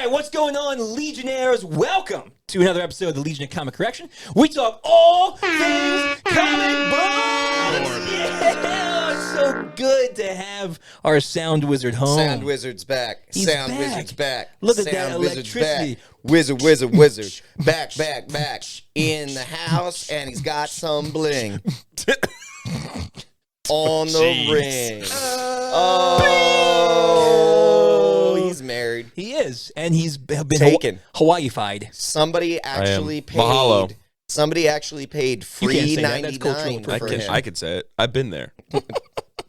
right, what's going on, Legionnaires? Welcome to another episode of the Legion of Comic Correction. We talk all things comic books. Yeah, it's so good to have our sound wizard home. Sound wizard's back. He's Sound back. wizard's back. Look at Sound that wizard's electricity. back. Wizard. Back. In the house, and he's got some bling. On the ring. Oh, he's married. He is, and he's been Taken. Hawaii-fied. Somebody actually paid. Mahalo. Somebody actually paid free $3.99 for him. I could say it. I've been there.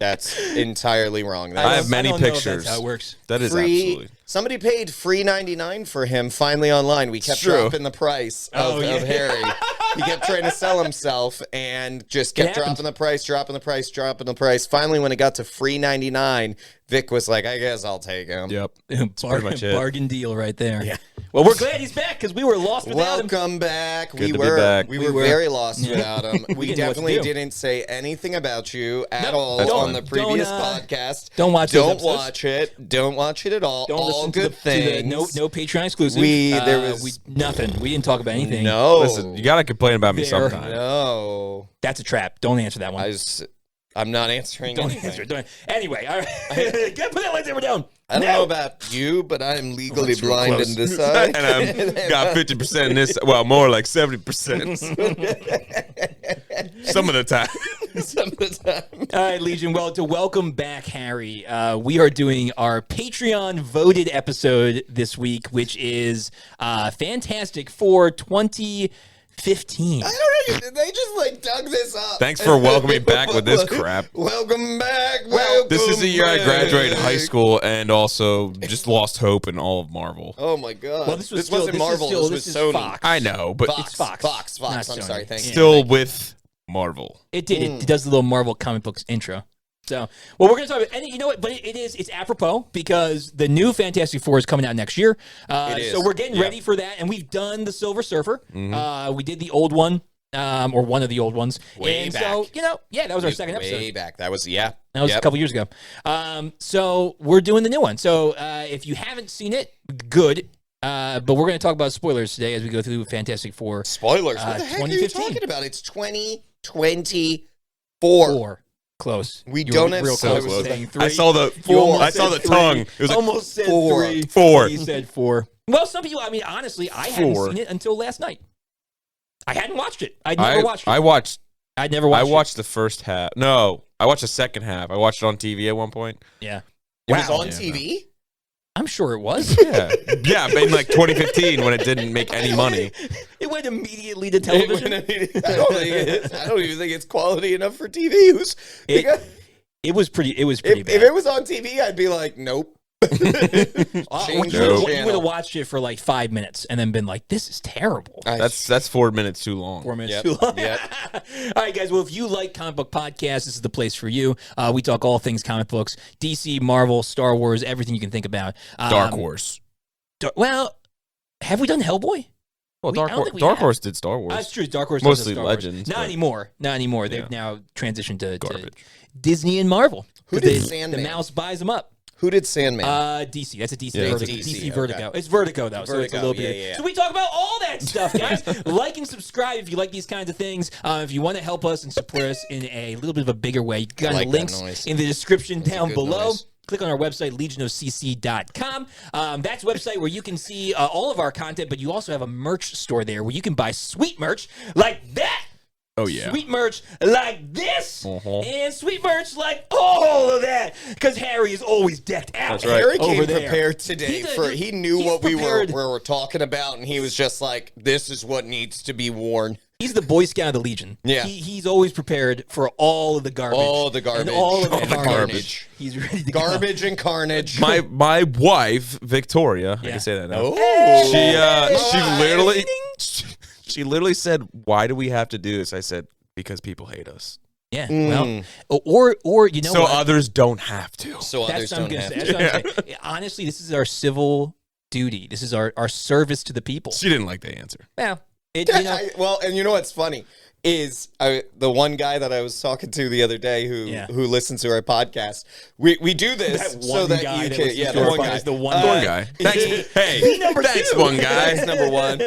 That's entirely wrong. I have many I don't know if pictures. that's how it works. That is free. absolutely. Somebody paid $3.99 for him. Finally online, we kept true. dropping the price of yeah. Harry. He kept trying to sell himself and just kept dropping the price. Finally, when it got to free $3.99, Vic was like, "I guess I'll take him." Yep. That's pretty much it. Bargain deal right there. Yeah. Well, we're glad he's back because we were lost without him. Welcome back. Good to be back. We were very lost without him. We didn't know what to definitely do. didn't say anything about you at No, all That's on fine. the previous Don't, podcast. don't watch those Don't episodes. watch it. Don't watch it at all. Don't all listen good to the things. no Patreon exclusive. There was nothing. We didn't talk about anything. No. Listen, you gotta complain about me There. sometime. No. That's a trap. Don't answer that one. I'm not answering Don't anything. answer it. Anyway, all right. Put that lightsaber down. I don't know about you, but I'm legally blind close. in this eye. And I've got 50% in this. Well, more like 70%. Some of the time. Some of the time. All right, Legion. Well, to welcome back Harry, we are doing our Patreon voted episode this week, which is Fantastic Four 2015. I don't know. They just dug this up. Thanks for welcoming me back with this crap. Welcome back. This is the year I back. graduated high school and also just lost hope in all of Marvel. Oh my god. Well, this wasn't is Marvel. still- this this was is Sony. Fox. I know, but It's Fox. Fox. Not I'm Sony. sorry. Thank you. still with Marvel. It did. It does the little Marvel comic books intro. So, well, we're going to talk about, and you know what? But it's apropos because the new Fantastic Four is coming out next year. It is. So we're getting ready for that, and we've done the Silver Surfer. We did the old one, or one of the old ones. Way and back. so, that was our second episode. Way back. That was a couple years ago. So we're doing the new one. So if you haven't seen it, good. But we're going to talk about spoilers today as we go through Fantastic Four. Spoilers. What the heck are you 2015. talking about? It's 2024. Four. Close. We You don't were have real close to so close. saying three. I saw the tongue. It was like, Almost said four. three. Four. He said four. Well, some people, I mean, honestly, I hadn't Four. seen it until last night. I hadn't watched it. I'd never watched it. I watched I'd never watched I watched the first half. No, I watched the second half. I watched it on TV at one point. it. Yeah. It was on Yeah, TV? I'm sure it was. Yeah, yeah, in like 2015 when it didn't make any money. It went immediately to television. I don't even think it's quality enough for TV. It was pretty If bad. it was on TV, I'd be like, nope. Change You the would channel. have watched it for like 5 minutes and then been like, this is terrible. That's 4 minutes too long. 4 minutes Yep, too long. yep. All right, guys. Well, if you like comic book podcasts, this is the place for you. We talk all things comic books, DC, Marvel, Star Wars, everything you can think about. Dark Horse. Well, have we done Hellboy? Well, I don't think we Dark have. Horse did Star Wars. That's true. Dark Horse Mostly does Star Wars. Legends, Not but- anymore. Not anymore. They've Yeah. now transitioned to Garbage. Disney and Marvel. Who 'Cause did the Sandman? mouse buys them up. Who did Sandman? DC. That's a DC. Yeah, Vertigo. it's DC, DC, Vertigo. okay. It's Vertigo though, so it's a Vertigo, little bit. yeah. So we talk about all that stuff, guys. Like and subscribe if you like these kinds of things. If you want to help us and support us in a little bit of a bigger way, you got like that links noise. in the description down good below. noise. Click on our website, legionofcc.com. That's a website where you can see all of our content, but you also have a merch store there where you can buy sweet merch like that. Oh yeah. Sweet merch like this, Uh-huh. and sweet merch like all of that, because Harry is always decked out. That's right. Harry over came there. prepared today. He knew he's what we prepared. were talking about, and he was just like, "This is what needs to be worn." He's the Boy Scout of the Legion. Yeah. He's always prepared for all of the garbage. All the garbage. And all of the All the carnage. garbage. He's ready to go. Garbage and carnage. My wife Victoria, I Yeah. can say that now. Oh, She literally said, "Why do we have to do this?" I said, "Because people hate us, Yeah. Mm. Well, or you know so what? others don't have to." so others That's what I'm don't gonna have say. to. That's what I'm saying. Honestly, this is our civil duty. This is our service to the people. She didn't like the answer. Well, it, you know, Well, and you know what's funny? is the one guy that I was talking to the other day who listens to our podcast. We do this so that you can. Yeah, the one guy is the one guy. Thanks. Hey, thanks, one guy. That's number one.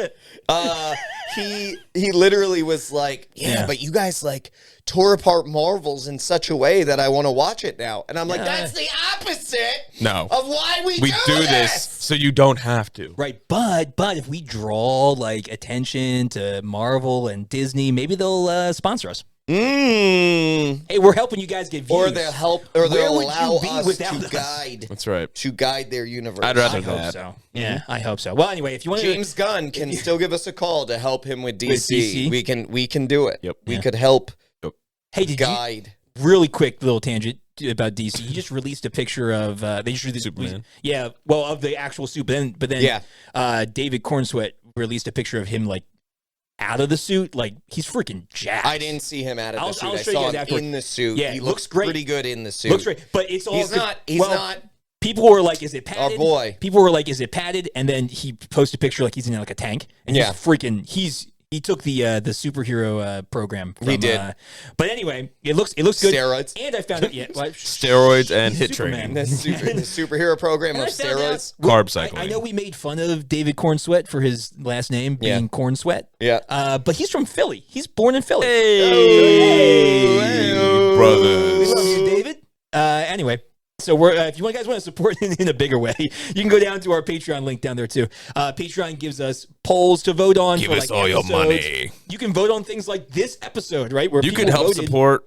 He literally was like, but you guys like tore apart Marvels in such a way that I want to watch it now. And I'm like, that's the opposite of why we do this. So you don't have to. Right, but if we draw like attention to Marvel and Disney, maybe they'll sponsor us. Hey, we're helping you guys get views. Or they'll help, or they'll allow us to guide. That's right. To guide their universe. I'd rather I hope so. Yeah, I hope so. Well, anyway, if you want James Gunn can still give us a call to help him with DC. With DC? We can do it. Yep. We could help. Hey, did guide. Really quick little tangent about DC. He just released a picture of they just released Superman. Yeah, well, of the actual suit, but then David Cornsweet released a picture of him like out of the suit, like he's freaking jacked. I didn't see him out of the suit. I'll I show saw you him afterward. in the suit. Yeah, he looks great. pretty good in the suit. Looks great, but it's all He's not. People were like, "Is it padded?" Our boy. People were like, "Is it padded?" And then he posted a picture like he's in like a tank, and Yeah. he took the superhero program. From, He did. But anyway, it looks good. Steroids. And I found out, Steroids and he's hit Superman. training. The superhero program And of I found out- steroids. Carb cycling. I know we made fun of David Cornsweet for his last name being Cornsweet. Yeah. But he's from Philly. He's born in Philly. Hey, We brothers. love you, David. Anyway. So we're if you guys want to support in a bigger way, you can go down to our Patreon link down there too. Patreon gives us polls to vote on. Give for, us like, all your episodes. money. You can vote on things like this episode, right? Where You people can help voted. support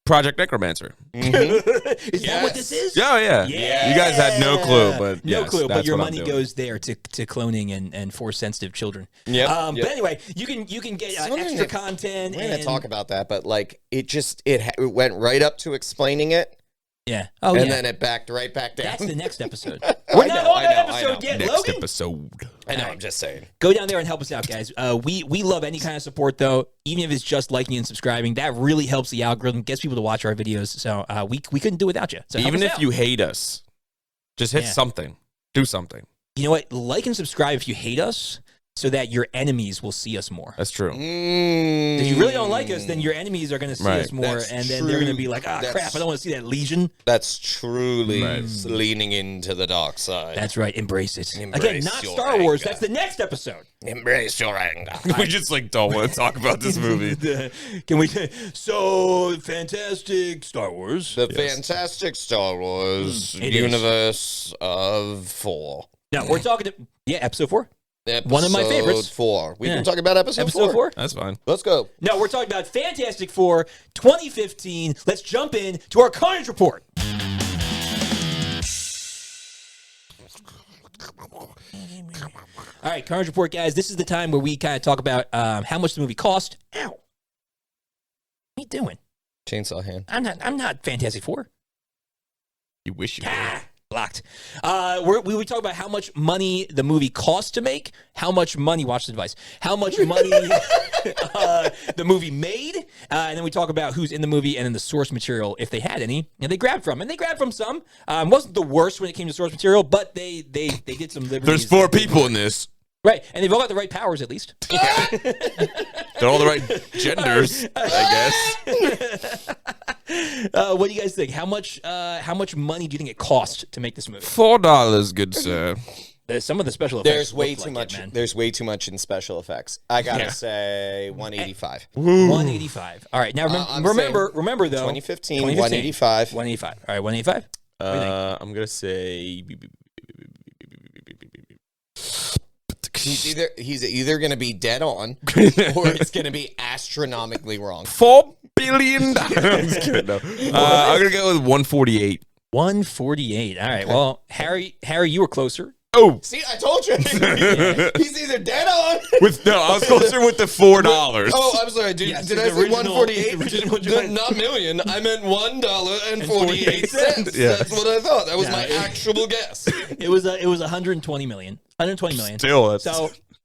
Project Necromancer. Is that what this is? Oh, yeah. Yeah. You guys had no clue, but no yes, clue. But that's your what I'm money doing. goes there to cloning and force sensitive children. Yep. But anyway, you can get extra content. We're going to and- talk about that, but like it went right up to explaining it. Yeah. Oh, and yeah. then it backed right back down. That's the next episode. We're not on that episode yet, Next Logan. episode. I know, I'm just saying. Go down there and help us out, guys. We love any kind of support, though, even if it's just liking and subscribing. That really helps the algorithm, gets people to watch our videos. So we couldn't do without you. So help Even us if out. you hate us, just hit something. Do something. You know what? Like and subscribe if you hate us, so that your enemies will see us more. That's true. If you really don't like us, then your enemies are going to see us more, That's and then they're going to true. be like, That's- crap, I don't want to see that legion. That's truly Right. leaning into the dark side. That's right. Embrace it. Embrace Again, not your Star Wars. anger. That's the next episode. Embrace your anger. We just like don't want to talk about this movie. Can we? So, fantastic Star Wars. The fantastic Star Wars It universe of 4. No, we're talking episode 4. One of my favorites. Episode 4. We Yeah. can talk about episode 4. That's fine. Let's go. No, we're talking about Fantastic Four 2015. Let's jump in to our Carnage Report. All right, Carnage Report, guys. This is the time where we kind of talk about how much the movie cost. Ow. What are you doing? Chainsaw hand. I'm not Fantastic Four. You wish you were. Blocked. We would talk about how much money the movie cost to make, how much money, watch the device, how much money the movie made, and then we talk about who's in the movie and then the source material, if they had any, and they grabbed from. And they grabbed from some. Wasn't the worst when it came to source material, but they did some liberties. There's 4 people in this. Right, and they've all got the right powers, at least. They're all the right genders, I guess. What do you guys think? How much money do you think it cost to make this movie? $4, good sir. Some of the special effects. There's way look too like much. It, man. There's way too much in special effects. I gotta say 185. 185. All right, now remember though. 2015, 185. 185. All right, 185. I'm gonna say. He's either gonna be dead on, or it's gonna be astronomically wrong. $4 billion. I'm just kidding. No. I'm gonna go with 148. 148. All right. Well, Harry, you were closer. Oh, See, I told you. He's either dead on. I was closer with the $4. Oh, I'm sorry. Did Yes, I it's say original- 148? Not million. I meant $1.48. Yeah. That's what I thought. That was Yeah, my actual guess. It was 120 million. 120 million. Still, that's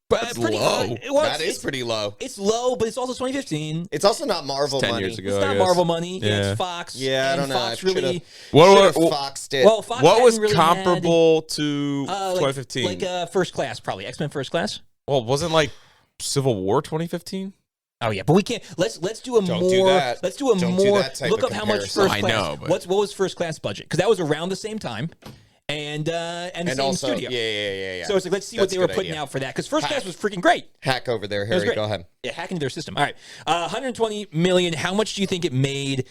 Pretty low. That is pretty low. It's low, but it's also 2015. It's also not Marvel 10 money. years ago. It's I not guess. Marvel money. Yeah. It's Fox. Yeah, I and don't know. Fox I should've- really. What Foxed it. Well, Fox was hadn't really comparable to had, 2015? Like First Class, probably X-Men First Class. Well, wasn't like Civil War 2015? Oh yeah, but we can't. Let's do a Don't more. do that. Let's do a Don't do more. that type Look of up how much comparison. first I class. know, but- What was first class budget? Because that was around the same time, and the same also, studio. yeah. So it's like, let's see what That's they a were good putting idea. out for that, because first class was freaking great. Hack over there, It was Harry. great. Go ahead. Yeah, hack into their system. All right, 120 million. How much do you think it made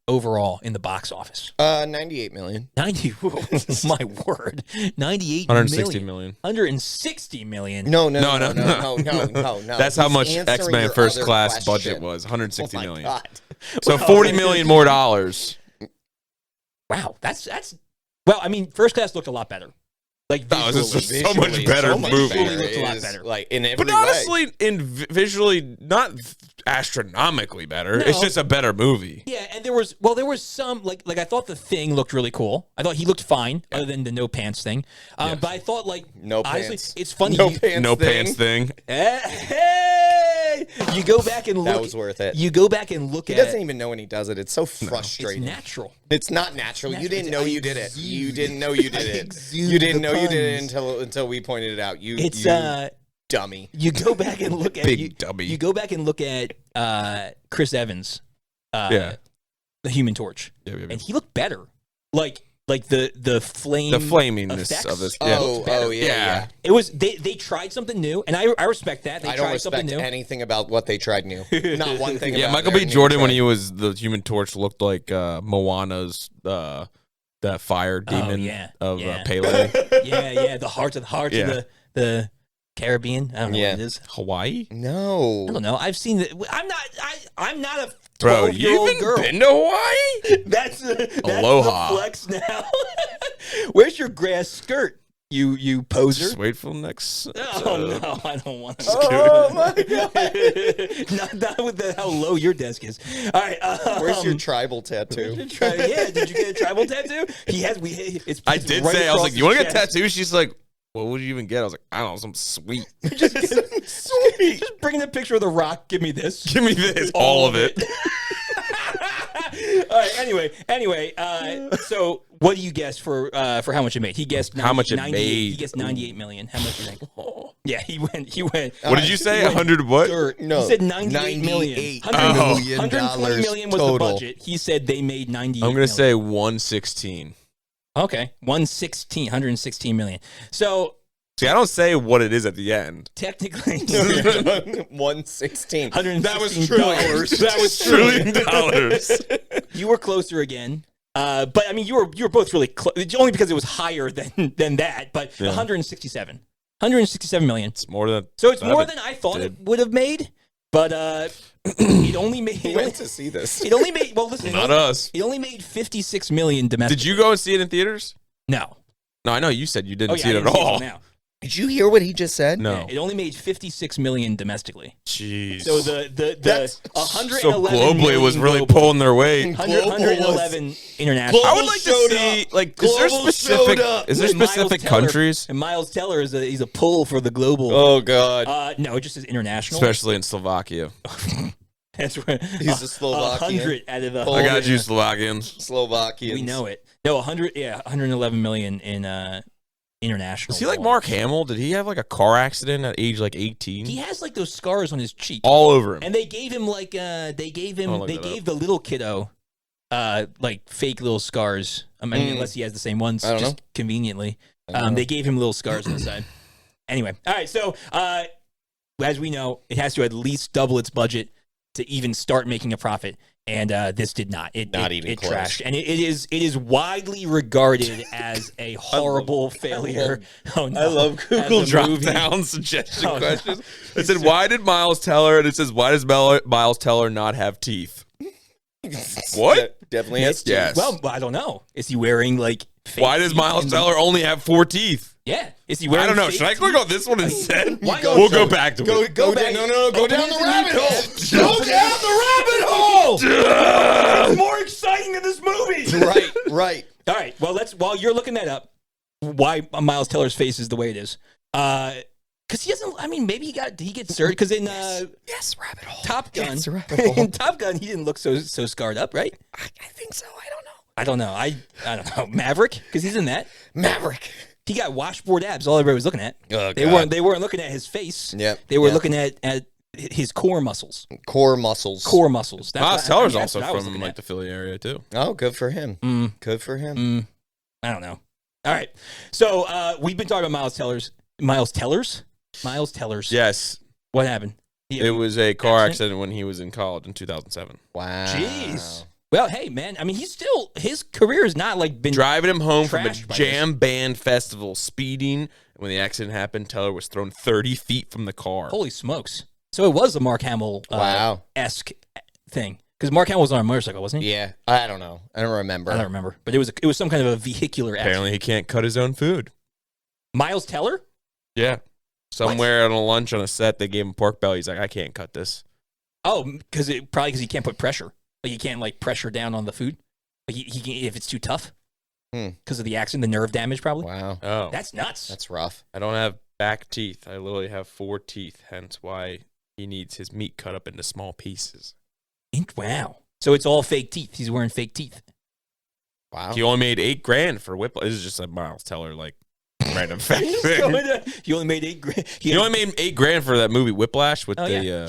overall in the box office? 98 million. 90. My word, 98 160 million. million. 160 million. No. That's how He's much answering X-Men your first other class question. budget was. Oh 160 my million. God. So 40 million more dollars. Wow, that's. Well, I mean, first class looked a lot better. Like No, this visually. is so much better movie. Visually looked a lot It better. is, like in every But way. honestly, visually, not astronomically better. No. It's just a better movie. Yeah, and there was some like I thought the Thing looked really cool. I thght he looked fine, other than the no pants thing. But I thought No honestly, pants. it's funny. No you, pants. No thing. pants thing. Hey, you go back and look. That was worth it. You go back and look He at. doesn't even know when he does it. It's so It's frustrating. natural. It's not natural. You didn't know I you did it. exude- You didn't know you did I it. exude You didn't the know you did it puns. until we pointed it out. You It's you dummy. You go back and look at Big dummy. You go back and look at Chris Evans, Yeah. the Human Torch, Yeah. and he looked better. Like the flame, The flaminess effects of this. looked Oh, better. yeah. It was they tried something new, and I respect that. They I don't tried something respect new. anything about what they tried new. Not one thing. Yeah, about Michael B. everything Jordan they when tried. he was the Human Torch looked like Moana's that fire demon yeah, of yeah. Pele. yeah, the heart of the Caribbean. I don't know Yeah. what it is. Hawaii? No. I don't know. I've seen it. I'm not a Bro, 12-year-old you even girl. been to Hawaii? That's Aloha. the flex now. Where's your grass skirt, you poser? Just wait for next. Oh no, I don't want to. Oh my God. not with how low your desk is. All right. Where's your tribal tattoo? Yeah, did you get a tribal tattoo? He has. It's I it's did right say, I was across like, you want to his get chest. tattoos? She's like, what would you even get? I was like, I don't know, some sweet. Just bring in a picture of the Rock. Give me this. Give me this. All of it. All right. Anyway. So, what do you guess for how much it made? He guessed How much it 98 made. He guessed 98 million. How much do you think? Yeah, he went. What did you say? 100 what? Dirt. No, He said 98 million. 98 million 120 million was total. the budget. He said they made 98 I'm going million. to say 116. Okay, 116 million. So See, I don't say what it is at the end. technically, 116. That was trillions. That was $1 trillion. You were closer again. But I mean, you were both really close. Only because it was higher than that. But Yeah. 167 million. It's more than. So it's I more haven't- than I thought did. it would have made. But it only made. He went to see this. It only made. Well, listen. Not us. It only made 56 million domestic. Did you go and see it in theaters? No. No, I know you said you didn't Oh yeah, see I it at didn't see it all. till now. Did you hear what he just said? No. Yeah, it only made 56 million domestically. Jeez. So the That's 111 so globally it was million really global, pulling their weight. 111 international. I would like to showed see, up. like, is there Global specific, showed up. is there And Miles specific Teller- countries, And Miles Teller he's a pull for the global. Oh God. No, it just says international. especially in Slovakia? That's where He's a Slovakian. 100 out of the. Oh, I got yeah. you, Slovakians. Slovakians. We know it. No, 111 million in international. Is he like ones. Mark Hamill? Did he have like a car accident at age like 18? He has like those scars on his cheek, All over him. and they gave him like they gave look that the little kiddo like fake little scars. I mean, unless he has the same ones, I don't just know. conveniently. I don't know. They gave him little scars on the side. Anyway, all right. So as we know, it has to at least double its budget to even start making a profit. And this did not. It close. trashed, and it is widely regarded as a horrible failure. Oh no! I love Google As a Drop movie. down suggestion Oh, no. questions. It said, why did Miles Teller, and it says, why does Miles Teller not have teeth? What? Definitely has Yes. Well, I don't know. Is he wearing like? Fake Why does teeth Miles in the- Teller only have 4 teeth? Yeah. Is he wearing? I don't know. fake Should I click teeth? on this one instead? Why We'll go- go back to Go it. down. No. Go down the rabbit hole. Go down the rabbit hole. It's more exciting than this movie. Right. All right. Well, while you're looking that up, why Miles Teller's face is the way it is. Because he doesn't. I mean, maybe he gets surgery. Because in Yes, rabbit hole. Top Gun, Yes, rabbit hole. in Top Gun, he didn't look so scarred up, right? I think so. I don't know. I don't know. I don't know. Maverick, because he's in that. Maverick. He got washboard abs. All everybody was looking at. Oh, They God. weren't looking at his face. Yep. They were Yep. looking at his core muscles. Core muscles. Core muscles. Miles Teller's that's also what I was from looking like at. the Philly area too. Oh, good for him. Good for him. I don't know. All right. So we've been talking about Miles Tellers. Miles Tellers? Miles Tellers. Yes, What happened? it was a car accident when he was in college in 2007. Wow. Jeez. Well, hey, man. I mean, his career has not like been Driving him home from a trashed by jam band festival, speeding. When the accident happened, Teller was thrown 30 feet from the car. Holy smokes. So it was a Mark Hamill esque thing. Because Mark Hamill was on a motorcycle, wasn't he? Yeah. I don't know. I don't remember. I don't remember. But it was some kind of a vehicular accident. Apparently, he can't cut his own food. Miles Teller? Yeah. Somewhere on a lunch on a set, they gave him pork belly. He's like, I can't cut this. Oh, probably because he can't put pressure. Like, he can't, like, pressure down on the food. Like, he can, if it's too tough. Because of the accident, the nerve damage, probably. Wow. Oh. That's nuts. That's rough. I don't have back teeth. I literally have 4 teeth, hence why he needs his meat cut up into small pieces. Wow. So it's all fake teeth. He's wearing fake teeth. Wow. He only made $8,000 for Whiplash. This is just a Miles Teller, like, random fact. He only made $8,000. He only made $8,000 for that movie Whiplash with the. Yeah.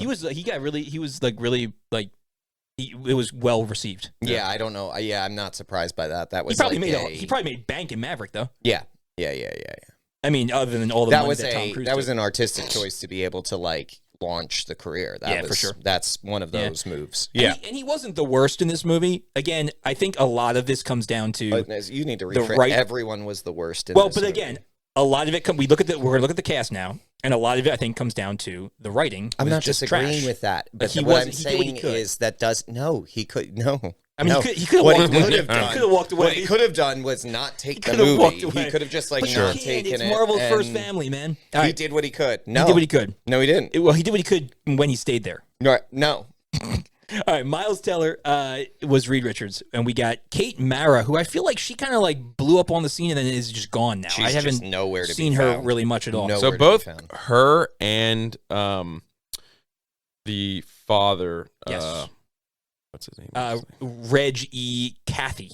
It was well received. Yeah, I don't know. Yeah, I'm not surprised by that. That was He probably made bank in Maverick though. Yeah. I mean, other than all the That money was that Tom Cruise that was did. an artistic choice to be able to like launch the career. For sure. That's one of those moves. Yeah. And he wasn't the worst in this movie. Again, I think a lot of this comes down to But you need to rephrase. right- Everyone was the worst in well, this but movie. again, a lot of it we're gonna look at the cast now, and a lot of it I think comes down to the writing. I'm was not just disagreeing trash. with that. But he what I'm wasn't- he did what he saying could. is he could no. I mean, no. he could have What walked he away. could have done. He could have walked away. What he could have done was not take the could have walked movie. away. He could have just like But you not can't. taken It's it. Marvel's first and family, man. He All right. did what he could. No, He did what he could. No, he didn't. Well, he did what he could when he stayed there. No. All right, Miles Teller was Reed Richards, and we got Kate Mara, who I feel like she kind of like blew up on the scene and then is just gone now. She's I haven't just nowhere to be seen her found. really much at all. No. So Nowhere to be both found. her and the father, Yes. what's his name? Reg E. Kathy.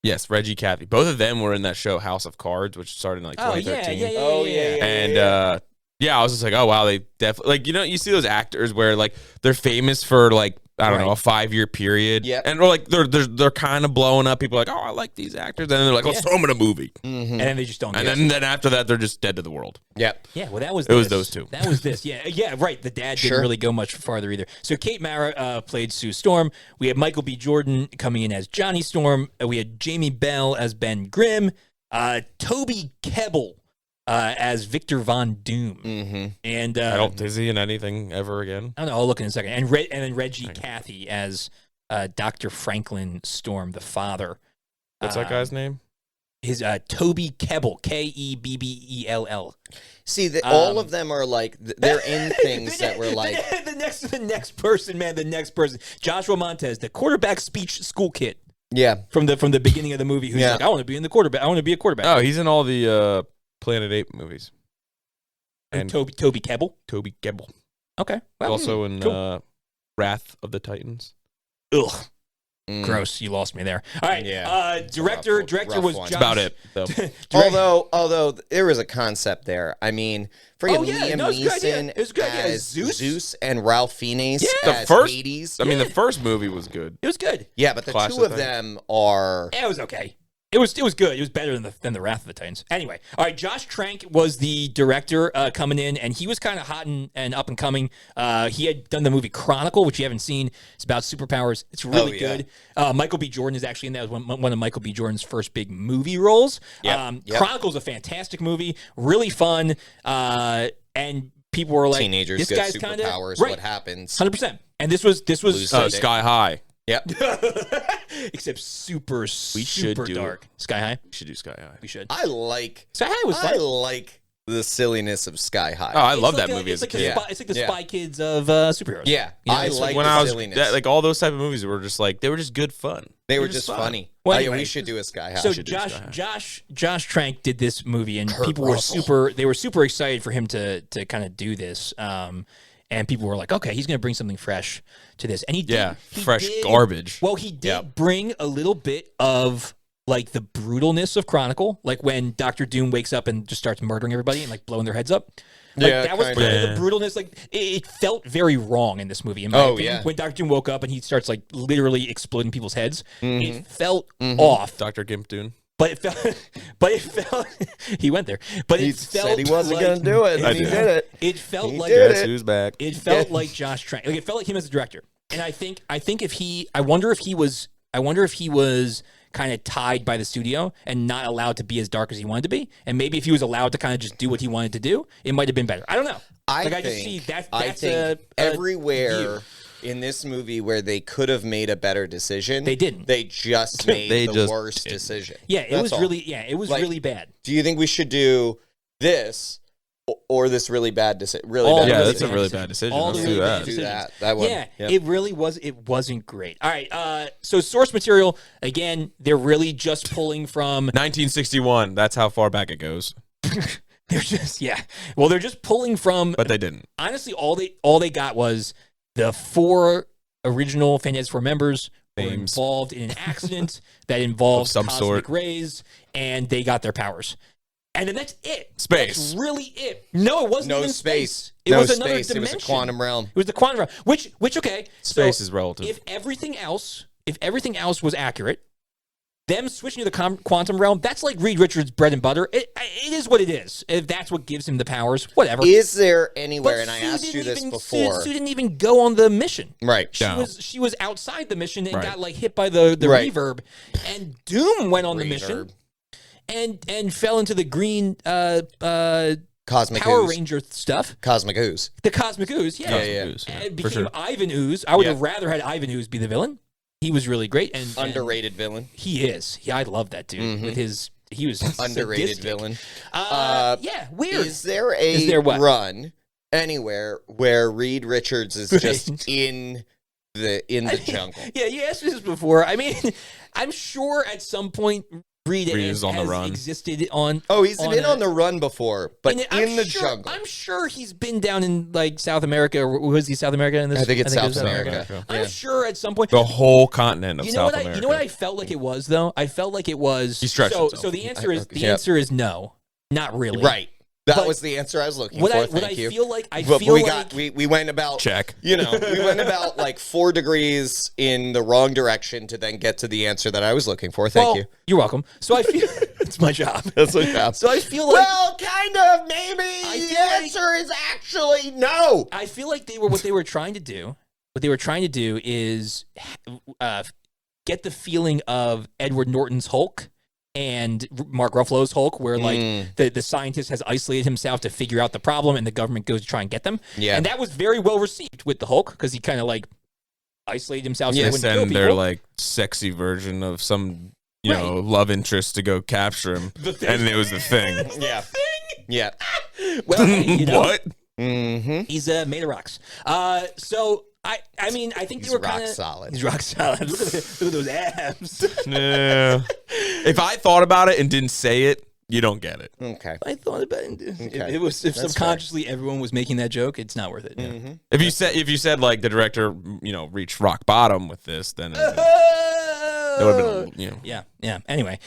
Yes, Reggie Cathy. Both of them were in that show House of Cards, which started in like Oh 2013. yeah. Oh, yeah. And yeah, I was just like, oh wow, they definitely like you see those actors where like they're famous for like I don't know a 5-year period, Yep. and or like they're kind of blowing up. People are like, oh, I like these actors, and then they're like, let's throw them in a movie, And then they just don't. and do it. then after that, they're just dead to the world. Yep. Yeah, well, that was It was this. those two. That was this. Yeah, right. The dad didn't Sure. really go much farther either. So Kate Mara played Sue Storm. We had Michael B. Jordan coming in as Johnny Storm. We had Jamie Bell as Ben Grimm. Toby Kebbell as Victor Von Doom. Mm-hmm. And I don't is he in anything ever again? I don't know. I'll look in a second. And then Reggie Cathy as Dr. Franklin Storm, the father. What's that guy's name? His Toby Kebbell, Kebbell. See, all of them are like they're in things that were like the next person, man. The next person, Joshua Montez, the quarterback speech school kid from the beginning of the movie. Who's like, I want to be in the quarterback. I want to be a quarterback. Oh, he's in all the Planet Ape movies. And Toby Kebbell. Toby Kebbell. Okay. Well, Also in cool. Wrath of the Titans. Ugh. Gross. You lost me there. All right. Yeah. Director rough was one. Josh. That's about it, though. Although there was a concept there. I mean, freaking Liam no, it was a good idea. Neeson It was a good idea. as Zeus. and Ralph Fiennes The as first- Hades. I mean, the first movie was good. It was good. Yeah, but the Classic two of thing. them are Yeah, it was okay. It was good. It was better than the Wrath of the Titans. Anyway, all right. Josh Trank was the director coming in, and he was kind of hot and up and coming. He had done the movie Chronicle, which you haven't seen. It's about superpowers. It's really good. Michael B. Jordan is actually in that. It was one of Michael B. Jordan's first big movie roles. Yep. Chronicle is a fantastic movie, really fun, and people were like, teenagers "This get guy's kind of superpowers. right, What happens? 100%." And this was Sky High. Yep. except super should do dark. Sky High. We should do Sky High. We should. I like Sky High was I fun. like the silliness of Sky High. Oh, I love It's that like movie it's as a like kid. It's like the Yeah. Spy Kids of superheroes. Yeah, You know, I it's like When the I was silliness. like all those type of movies were just like they were just good fun. they were They're just fun. funny. Well, Oh, yeah, anyway, we should do a Sky High. So should do Sky High. Josh Trank did this movie, and Kurt people Russell. were super excited for him to kind of do this. And people were like, okay, he's going to bring something fresh to this. And he did. Yeah, He fresh did- garbage. Well, he did Yep. bring a little bit of like the brutalness of Chronicle, like when Dr. Doom wakes up and just starts murdering everybody and like blowing their heads up. Like, Yeah, that was kinda. kind of the brutalness. Like, it felt very wrong in this movie. In my opinion. Yeah. When Dr. Doom woke up and he starts like literally exploding people's heads, it felt off. Dr. Gimp Dune. But it felt, he went there. But He it felt said he wasn't like, going to do it, and he did it. It felt He like did Guess it. who's back? it felt like Josh Trank. Like, it felt like him as a director. And I think if he, I wonder if he was kind of tied by the studio and not allowed to be as dark as he wanted to be. And maybe if he was allowed to kind of just do what he wanted to do, it might have been better. I don't know. I think think everywhere in this movie where they could have made a better decision, They didn't. They just made They the just worst didn't. decision. Yeah, it That's was all. Like, really bad. Do you think we should do this or this really bad decision? All Really bad Yeah, really that's a decision? really bad decision. All Let's the do really bad that. Do decisions. that one. Yeah, Yep. it really was. It wasn't great. All right. So source material, again, they're really just pulling from. 1961. That's how far back it goes. They're just Well, they're just pulling from. But they didn't. Honestly, all they got was the 4 original Fantastic Four members were Names. involved in an accident that involved Of some cosmic sort. rays, and they got their powers. And then that's it. Space. That's really it. No, it wasn't No even space. It No was another space. It dimension. was a quantum realm. It was the quantum realm. Which okay. Space so is relative. If everything else was accurate, them switching to the quantum realm, that's like Reed Richards' bread and butter. It is what it is. If that's what gives him the powers, whatever. Is there anywhere, But and I Sue asked you didn't this even- before, Sue didn't even go on the mission. right? No. She was outside the mission and Right. got like hit by the Right. reverb. And Doom went on the mission and fell into the green Cosmic Power ooze. Ranger stuff. Cosmic ooze. The Cosmic Ooze, yeah. Yeah. Ooze, And for it became sure. Ivan Ooze. I would Yeah. have rather had Ivan Ooze be the villain. He was really great and Underrated villain. He is. Yeah, I love that dude with his. He was Underrated sadistic. villain. Yeah, weird. Is there Is there what? run anywhere where Reed Richards is just in the jungle? Yeah, you asked me this before. I mean, I'm sure at some point Reed is on the has run. existed on. Oh, he's been a- on the run before, but in the sure, jungle. I'm sure he's been down in like South America. Or was he South America in this? I think it's it was South America. I'm Yeah. sure at some point. The whole continent of You know South what? America. You know what I felt like it was though. I felt like it was. He stretched so. himself. So the answer is Yep. answer is no, not really. Right. That But was the answer I was looking What for. I Thank you. feel like But we went about Check. we went about like 4 degrees in the wrong direction to then get to the answer that I was looking for. Thank you. You're welcome. So I feel it's my job. That's what happened. So I feel like Well, kind of, maybe. I The feel like- answer is actually no. I feel like what they were trying to do. What they were trying to do is get the feeling of Edward Norton's Hulk and Mark Ruffalo's Hulk, where like the scientist has isolated himself to figure out the problem, and the government goes to try and get them. Yeah. And that was very well received with the Hulk because he kind of like isolated himself. So they Yes, wouldn't kill and their people. like sexy version of some Right. love interest to go capture him, The Thing. and it was the thing. Yeah. Yeah. Well, hey, you know, What? Mm-hmm. he's made of rocks. So I mean, I think He's they were rock kind of solid. He's rock solid. Look at those abs. Yeah. If I thought about it and didn't say it, you don't get it. Okay. I thought about it. If Okay. it was if That's subconsciously everyone was making that joke, it's not worth it. Mm-hmm. If you said like the director, reached rock bottom with this, then it would have been, Yeah. Anyway,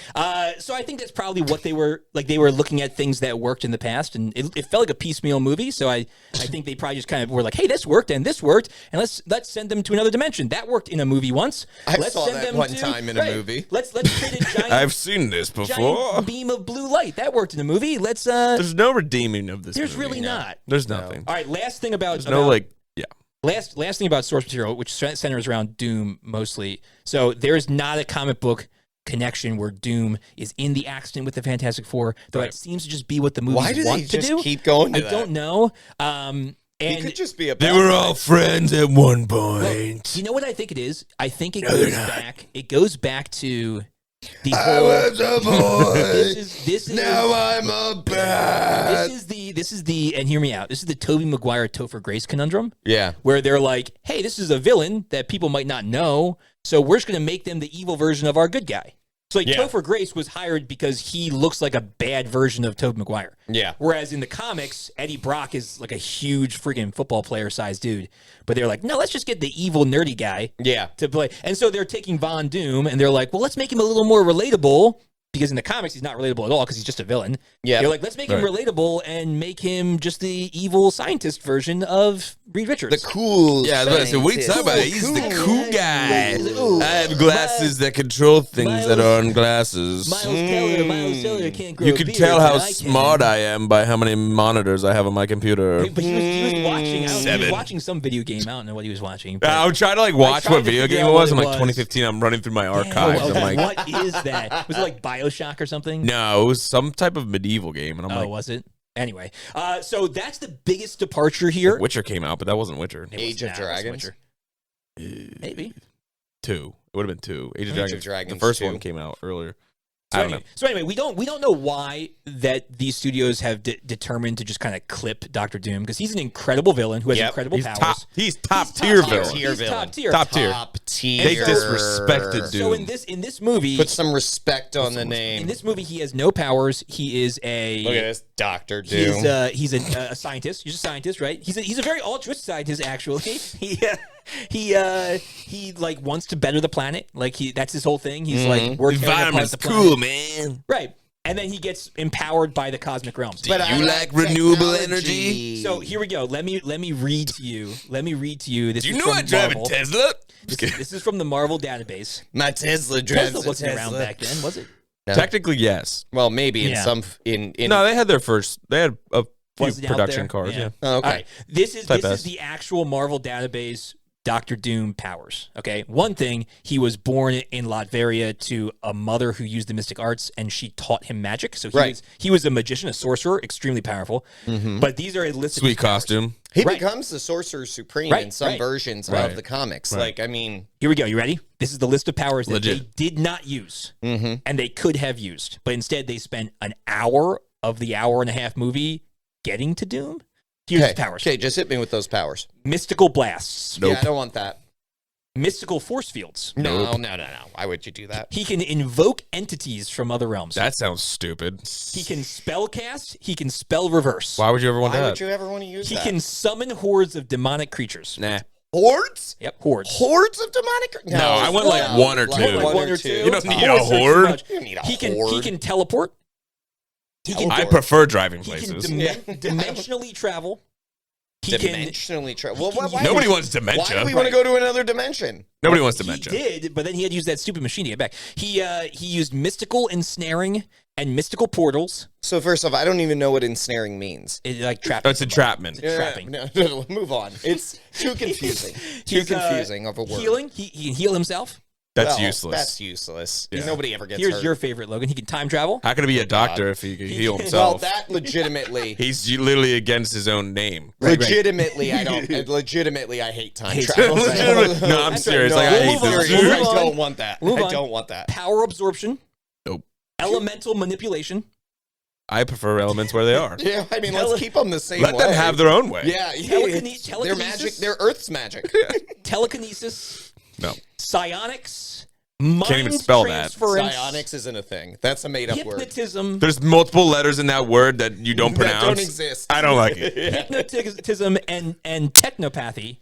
so I think that's probably what they were like. They were looking at things that worked in the past, and it felt like a piecemeal movie. So I think they probably just kind of were like, "Hey, this worked and this worked, and let's send them to another dimension. That worked in a movie once. I Let's saw send that them one to- time in a right. movie. Let's create a giant, I've seen this before. giant beam of blue light. That worked in a movie. Let's There's no redeeming of this. There's movie. really not. There's nothing. All right. Last thing about There's no like. Yeah. Last thing about source material, which centers around Doom mostly. So there's not a comic book connection where Doom is in the accident with the Fantastic Four, though Right. it seems to just be what the movies Why do they want to just do. keep going to I that? don't know. He And could just be a They bad were guy. all friends at one point. you know what I think it is? I think it No, they're goes not. back. It goes back to the I whole. was a boy. This is Now I'm a bat. this is the and hear me out. This is the Tobey Maguire Topher Grace conundrum. Yeah. Where they're like, hey, this is a villain that people might not know, so we're just going to make them the evil version of our good guy. So like Yeah. Topher Grace was hired because he looks like a bad version of Tobey Maguire. Yeah. Whereas in the comics, Eddie Brock is like a huge freaking football player sized dude. But they're like, no, let's just get the evil nerdy guy Yeah. to play. And so they're taking Von Doom and they're like, well, let's make him a little more relatable because in the comics he's not relatable at all because he's just a villain. Yeah. You're like, let's make him relatable and make him just the evil scientist version of Reed Richards. The cool. Yeah, I was about to say, what are you talking about? He's the cool guy. I have glasses that control things that are on glasses. Miles Teller can't grow You a can beard, tell but how I can. smart I am by how many monitors I have on my computer. But he was watching. He was 7. watching some video game. I don't know what he was watching. but- I'm trying to like watch tried what to video figure game out it was. what I'm it like was. 2015. I'm running through my archives. I'm like, what is that? Was it like BioShock or something? no, it was some type of medieval game, and I'm Oh, like, was it? Anyway, so that's the biggest departure here. Witcher came out, but that wasn't Witcher. It was- Age of nah, it wasn't Dragons? Witcher. Maybe. 2. It would have been 2. Age of Age of Dragons. Dragons The first 2. one came out earlier. So I don't know. anyway, we don't know why that these studios have determined to just kind of clip Doctor Doom because he's an incredible villain who has incredible He's powers. top. He's top tier top villain. tier. He's top tier. Top tier. Top tier. They disrespected Doom. So in this movie, Put some respect on the name. in this movie, he has no powers. He is a Look at this, Doctor Doom. He's a scientist. He's a scientist, right? He's a very altruistic scientist. Actually, he like wants to better the planet. Like that's his whole thing. He's like we're Environment's the cool, man. right? And then he gets empowered by the cosmic realms. But I You like renewable energy? So here we go. Let me read to you. This Do you is know from I drive a Marvel. Tesla? This is from the Marvel database. My Tesla drives Tesla a wasn't Tesla. around back then, was it? No. Technically, yes. Well, maybe in Yeah. some in No, they had their first. They had a few Was it out production there? cars. Yeah. Oh, okay. All right. This Type is S. the actual Marvel database Doctor Doom powers. Okay. One thing, he was born in Latveria to a mother who used the mystic arts and she taught him magic. So he was a magician, a sorcerer, extremely powerful. But these are a list of Sweet his powers. costume. He Right. becomes the Sorcerer Supreme Right, in some right. versions Right. of the comics. Right. Like, I mean, Here we go. You ready? This is the list of powers that Legit. they did not use and they could have used. But instead they spent an hour of the hour and a half movie getting to Doom. Here's his powers. Okay, just hit me with those powers. Mystical blasts. Nope. Yeah, I don't want that. Mystical force fields. No. Why would you do that? He can invoke entities from other realms. That sounds stupid. He can spell cast. He can spell reverse. Why would you ever want Why that? would you ever want to use He that? can summon hordes of demonic creatures. Nah. Hordes? Yep, hordes. Hordes of demonic? No, I want like one or two. Like one or two. You don't need a Hordes are too horde. much. You don't need a He horde. can teleport. He can, I prefer driving he can places. dimensionally travel. He Dimensionally travel. he can use- Nobody wants Why dementia. do we want to go to another dimension? Nobody wants He dementia. did, but then he had to use that stupid machine to get back. He used mystical ensnaring and mystical portals. So first off, I don't even know what ensnaring means. It like trapped. Oh, it's entrapment. Trapping. No, move on. It's too confusing. Too He's, confusing of a word. Healing. He can heal himself. That's Well, useless. That's useless. Yeah. Nobody ever gets Here's hurt. your favorite, Logan. He can time travel. How could he be a doctor if he could heal Well, himself? that legitimately, He's literally against his own name. Right. legitimately, I don't. Legitimately, I hate time Hate travel. Legitimately. No, I'm That's serious. right. Like, No, I hate move on. this. Serious. Move I on. don't want that. Move I on. don't want that. Power absorption. Nope. Elemental manipulation. I prefer elements where they are. Yeah, I mean, let's keep them the same Let way. them have their own way. Yeah, Telekinesis. They're magic. They're Earth's magic. Telekinesis. No. Psionics. Mind Can't even spell that. transference, Psionics isn't a thing. That's a made-up word. Hypnotism. There's multiple letters in that word that you don't That pronounce. don't exist. I don't like it. Hypnotism and technopathy.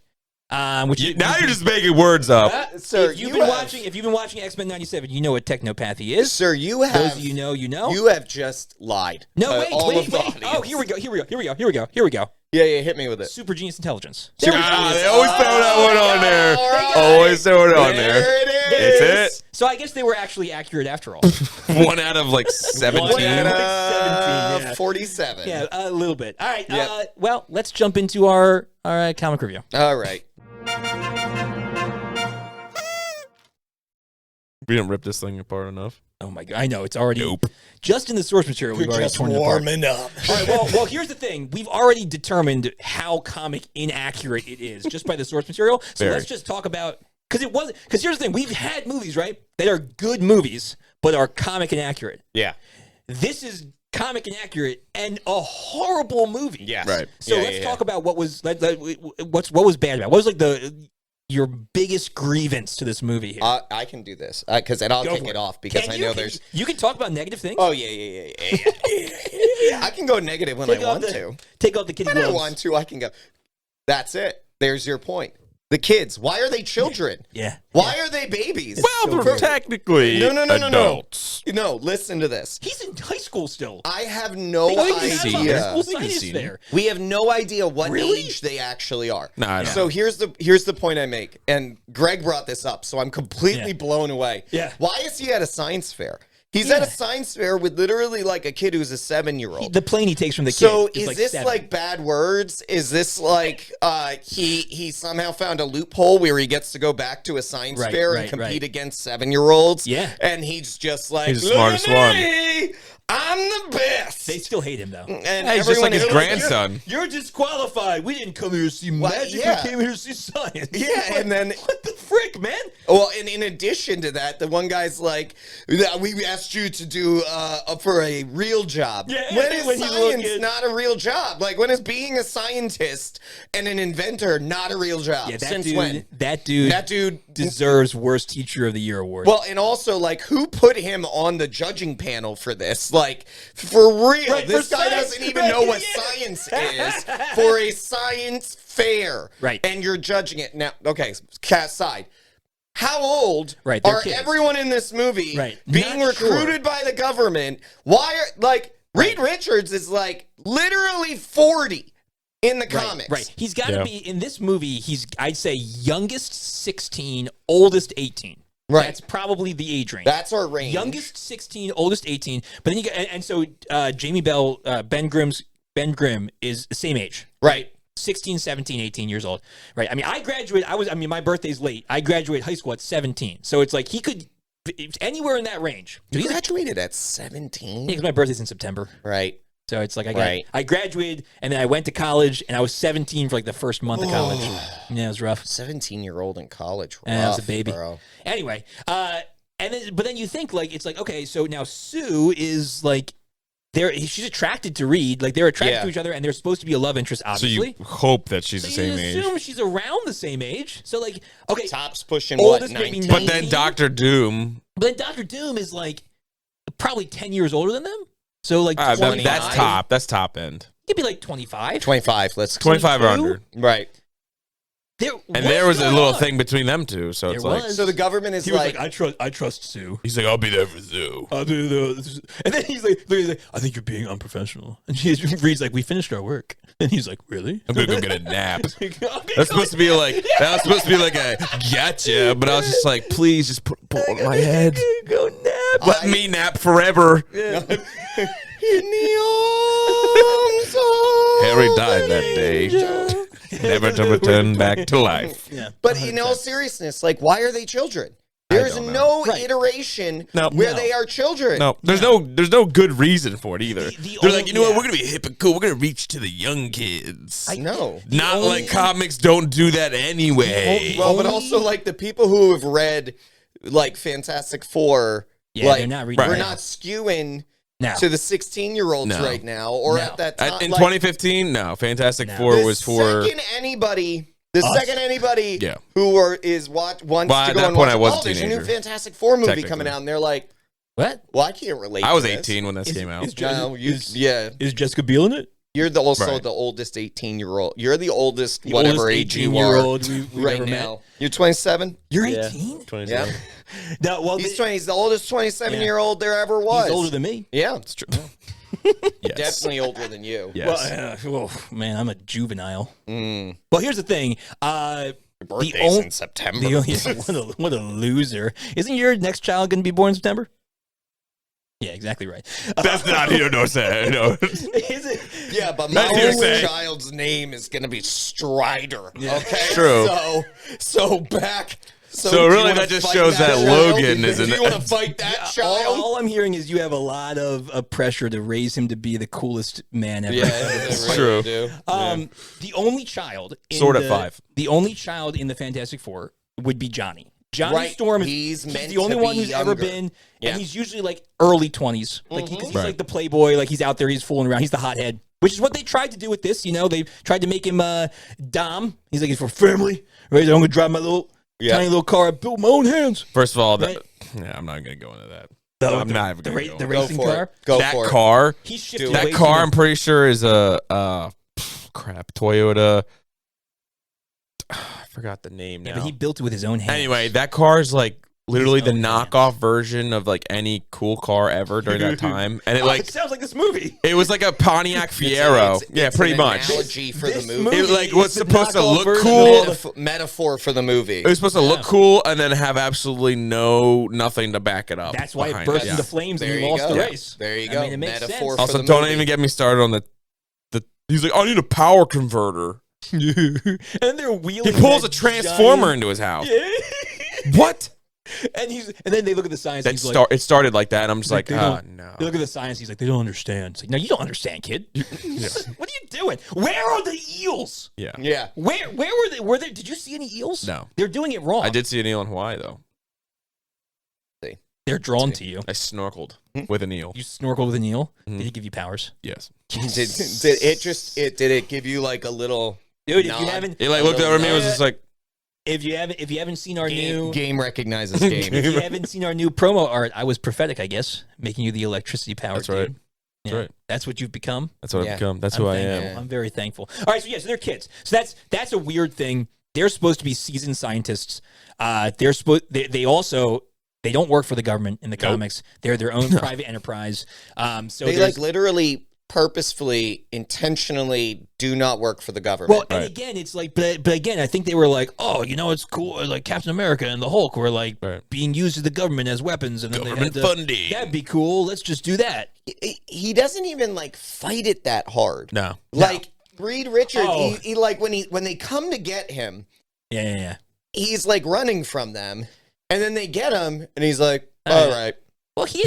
Which Now you're just making words up. Sir, if you've you been have- watching, X-Men '97, you know what technopathy is. Sir, you Those have. of you know, you know. You have just lied. No, All wait. of the Oh, audience. here we go. Yeah, hit me with it. Super genius intelligence. They always throw that one on there. Always throw it on there. There it is. It's So I guess they were actually accurate after all. it. One out of like 17. One out of 17, yeah. 47. Yeah, a little bit. All right. Yep. Well, let's jump into our comic review. All right. We didn't rip this thing apart enough. Oh my god, I know it's already Nope. just in the source material. We've already torn it apart. up. All right, well, here's the thing. We've already determined how comic inaccurate it is just by the source material. So Very. let's just talk about because here's the thing. We've had movies, right, that are good movies but are comic inaccurate. Yeah. This is comic inaccurate and a horrible movie. Yes. Right. So let's talk about what was what was bad about it. What was like your biggest grievance to this movie here? I can do this because I'll Go kick for it off because I know there's. You can talk about negative things. Oh yeah. I can go negative when I want to. Take off the kitty When I gloves. want to, I can go. That's it. There's your point. The kids. Why are they children? Yeah. Why are they babies? Well, they're technically adults. No, listen to this. He's in high school still. I have no They don't even have a high idea. school scientist seen there. We have no idea what Really? age they actually are. No, I know. So here's the point I make, and Greg brought this up, so I'm completely blown away. Yeah. Why is he at a science fair? He's at a science fair with literally like a kid who's a 7-year-old. The plane he takes from the kid. So is like this 7. like bad words? Is this like he somehow found a loophole where he gets to go back to a science fair and compete against 7-year-olds? Yeah. And he's just like, He's the look smartest at me, I'm the best. They still hate him though. And He's just like his everyone- grandson. You're disqualified. We didn't come here to see magic. yeah. We came here to see science. Yeah, and then What the frick, man? well, and in addition to that, the one guy's like, "We asked you to do for a real job. Yeah, when is when you science look at- not a real job? Like when is being a scientist and an inventor not a real job? Yeah, Since dude, when? That dude. That dude deserves worst teacher of the year award. Well, and also like who put him on the judging panel for this? Like for real, Right, this for guy science, doesn't even right, know what yeah. science is for a science fair, Right. And you're judging it now. Okay, cast aside. How old Right, they're are kids. everyone in this movie Right. being Not recruited by the government? Why are like Reed Richards is like literally 40 in the comics. Right. He's got to be in this movie. He's, I'd say, youngest 16, oldest 18. Right. That's probably the age range. That's our range. Youngest 16, oldest 18. But then you get, and so Jamie Bell, Ben Grimm is the same age. Right. 16, 17, 18 years old. Right. I mean, my birthday's late. I graduated high school at 17. So it's like he could, it's anywhere in that range. You graduated at 17? Because my birthday's in September. Right. So it's like I graduated and then I went to college and I was 17 for like the first month of college. Yeah, it was rough. 17-year-old in college. Rough, And I was a baby. bro. Anyway, but then you think like it's like okay, so now Sue is like she's attracted to Reed, like they're attracted to each other, and they're supposed to be a love interest, So obviously. you hope that she's So the same you age. assume she's around the same age. So like okay, Top's pushing Oldest what, maybe 19? But then 19? Doctor Doom, but then Doctor Doom is like probably 10 years older than them. So like that's 25? top. That's top end. He'd be like 25. 25. Let's 25 or 22? under. Right. And there was a little thing between them two. So it's There like, was. So the government is He was like, like, I trust Sue. he's like, I'll be there for Zoo. I'll do the, and then he's like, I think you're being unprofessional. And Reed's like, we finished our work. And he's like, really? I'm gonna go get a nap. Okay, That's supposed to be like a gotcha, but I was just like, please just put on my head. Go nap. Let me nap forever. in the arms of Harry died that day, never to return back to life. Yeah. But in all seriousness, like, why are they children? There's don't no know. Right. iteration No. where No. they are children. No, there's no good reason for it either. The They're only- like, you know what? yeah. We're gonna be hip and cool. We're gonna reach to the young kids. I know. Not like comics don't do that anyway. Well, but also like the people who have read like Fantastic Four, Yeah, like they're not reading we're it. not skewing No. to the 16-year-olds No. right now, or No. at that time. In like, 2015, no. Fantastic No. Four the was for. second anybody. The Us. second anybody Yeah. who wants Well, to at go that and point, watch, I was a oh, there's a new teenager. Fantastic Four movie Technically. coming out, and they're like, What? well, I can't relate. I was to this. 18 when this came out. No, yeah. Is Jessica Biel in it? You're also Right. the oldest 18-year-old. You're the oldest, The whatever oldest age you are 18-year-old we've right ever now. met. You're 27? You're Yeah. 18? Yeah. No, well, He's the oldest 27-year-old there ever was. he's older than me. Yeah, it's true. Yes. Definitely older than you. Yes. Well, man, I'm a juvenile. Mm. Well, here's the thing. Your birthday's only- in September. What a loser. Isn't your next child going to be born in September? Yeah, exactly right. That's not here, no say. No. Is it? Yeah, but my That's only hearsay. child's name is going to be Strider. Okay? True. So back. So do you really wanna that just fight shows that child? Logan is Do an- you want to fight that child? All I'm hearing is you have a lot of pressure to raise him to be the coolest man ever. Yeah, that's true. The only child in Sword at 5. The only child in the Fantastic Four would be Johnny. Johnny Right. Storm is He's meant the only to one be who's ever younger. been, Yeah. and he's usually like early 20s. Like he's Right. like the playboy, like he's out there, he's fooling around, he's the hothead. Which is what they tried to do with this, you know. They tried to make him Dom. He's like, he's for family. Right? I'm gonna drive my tiny little car I built with my own hands. First of all, Right. I'm not going to go into that. The I'm not even going to go. the Go racing for car. it. Go That for it. car, He's shifted Do way that too car, much. I'm pretty sure is a Toyota. I forgot the name now. Yeah, but he built it with his own hands. Anyway, that car is like literally the own knockoff version of like any cool car ever during that time, and it it sounds like this movie. it was like a Pontiac Fiero. It's pretty an much. Analogy for the This movie. It like was is the supposed to knockoff look version cool. of Metaphor for the movie. It was supposed to look cool and then have absolutely nothing to back it up. That's why it behind burst it. into flames and There he you lost go. the Yeah. race. There you I go. mean, it makes Metaphor sense. for Also, the don't movie. even get me started on the. He's like, I need a power converter. And then they're wheeling. He pulls a that transformer giant- into his house. Yeah. What? And then they look at the science. That He's like, it started like that, and I'm just like, they oh don't- no. They look at the science. He's like, they don't understand. It's like, no, you don't understand, kid. What are you doing? Where are the eels? Yeah, Yeah. Where were they? Were there? Did you see any eels? No. They're doing it wrong. I did see an eel in Hawaii though. They're drawn to you. I snorkeled with an eel. You snorkel with an eel. Mhm. Did he give you powers? Yes. Did it give you like a little Dude, if nod? you haven't, He like looked over at me and was just like, if you haven't seen our new, game recognizes game. if you haven't seen our new promo art, I was prophetic, I guess, making you the electricity power. That's right. Dude. That's right. That's what you've become. that's what Yeah. I've become. That's I'm who I thankful. am. I'm very thankful. All right, so they're kids. So that's a weird thing. They're supposed to be seasoned scientists. They don't work for the government in the comics. They're their own private enterprise. So They there's- like literally, purposefully, intentionally do not work for the government. well, and again, it's like, but again, I think they were like, oh, it's cool. Like Captain America and the Hulk were like being used as the government as weapons, and then Government they had funding. That'd be cool. Let's just do that. He doesn't even like fight it that hard. No. Like Reed Richards, Oh. he like when they come to get him, Yeah. he's like running from them, and then they get him, and he's like, Oh, all yeah. right. Well, he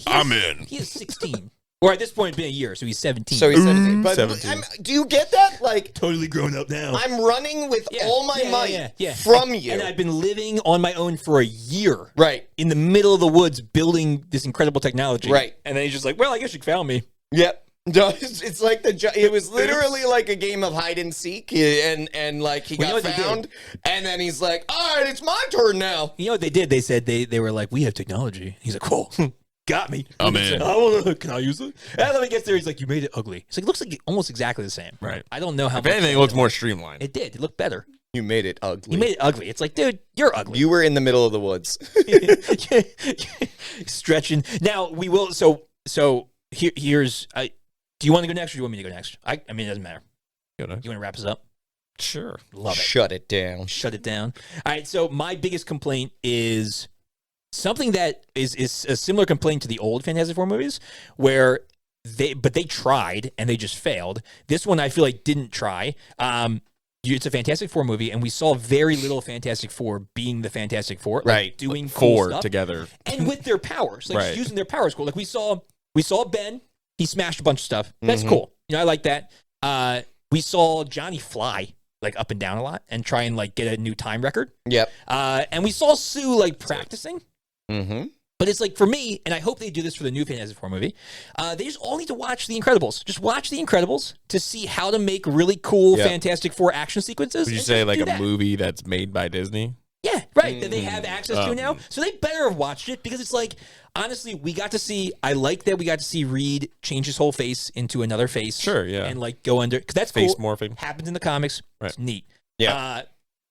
I'm in. He is 16. Or at this point, it's been a year, so he's 17. So he's 17. But 17. do you get that? Like, totally grown up now. I'm running with all my might from you. And I've been living on my own for a year. Right. In the middle of the woods building this incredible technology. Right. And then he's just like, well, I guess you found me. Yep. No, it's like it was literally like a game of hide and seek, and like he Well, you know got what they found, and then he's like, all right, it's my turn now. You know what they did? They said they were like, we have technology. He's like, cool. Got me. I'm in. Can I use it? And then he gets there, he's like, you made it ugly. It's like, it looks like almost exactly the same. Right. I don't know how If much. anything, it looks more streamlined. It did. It looked better. You made it ugly. You made it ugly. It's like, dude, you're ugly. You were in the middle of the woods. Stretching. Now we will. So here's. Do you want to go next, or do you want me to go next? I mean, it doesn't matter. You know? You want to wrap us up? Sure. Love it. Shut it down. Shut it down. All right. So my biggest complaint is something that is a similar complaint to the old Fantastic Four movies, where they tried and they just failed. This one I feel like didn't try. It's a Fantastic Four movie, and we saw very little Fantastic Four being the Fantastic Four, like Right. doing cool Four stuff, together. and with their powers, like Right. using their powers. Cool. Like we saw Ben. He smashed a bunch of stuff. That's cool. I like that. We saw Johnny fly like up and down a lot and try and like get a new time record. Yep. And we saw Sue like practicing. Mm-hmm. But it's like, for me, and I hope they do this for the new Fantastic Four movie, they just all need to watch The Incredibles. Just watch The Incredibles to see how to make really cool Fantastic Four action sequences. Would you and say just like do a that. movie that's made by Disney? Yeah, right. That they have access to now. So they better have watched it, because it's like, honestly, I like that we got to see Reed change his whole face into another face. Sure, yeah. And like go under, because that's Face cool. morphing. Happens in the comics. Right. It's neat. Yeah.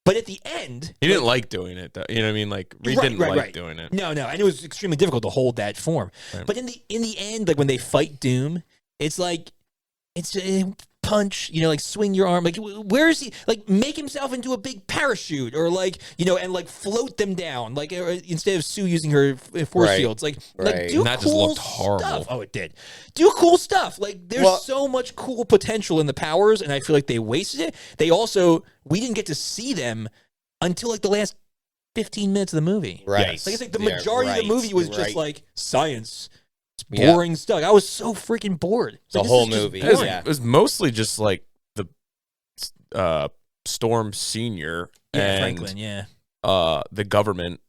But at the end, He didn't like doing it, though. You know what I mean? Like, Reed didn't like doing it. No, and it was extremely difficult to hold that form. Right. But in the end, like when they fight Doom, it's like it's a punch, like swing your arm. Like, where is he? Like, make himself into a big parachute, or like and like float them down. Like, instead of Sue using her force fields, like do And that cool just looked horrible. stuff. Oh, it did. Do cool stuff. Like, there's so much cool potential in the powers, and I feel like they wasted it. We didn't get to see them until like the last 15 minutes of the movie. Right. Like, it's like the majority of the movie was just like science. It's boring stuff. I was so freaking bored. The whole movie. It was mostly just like the Storm Senior and Franklin, the government,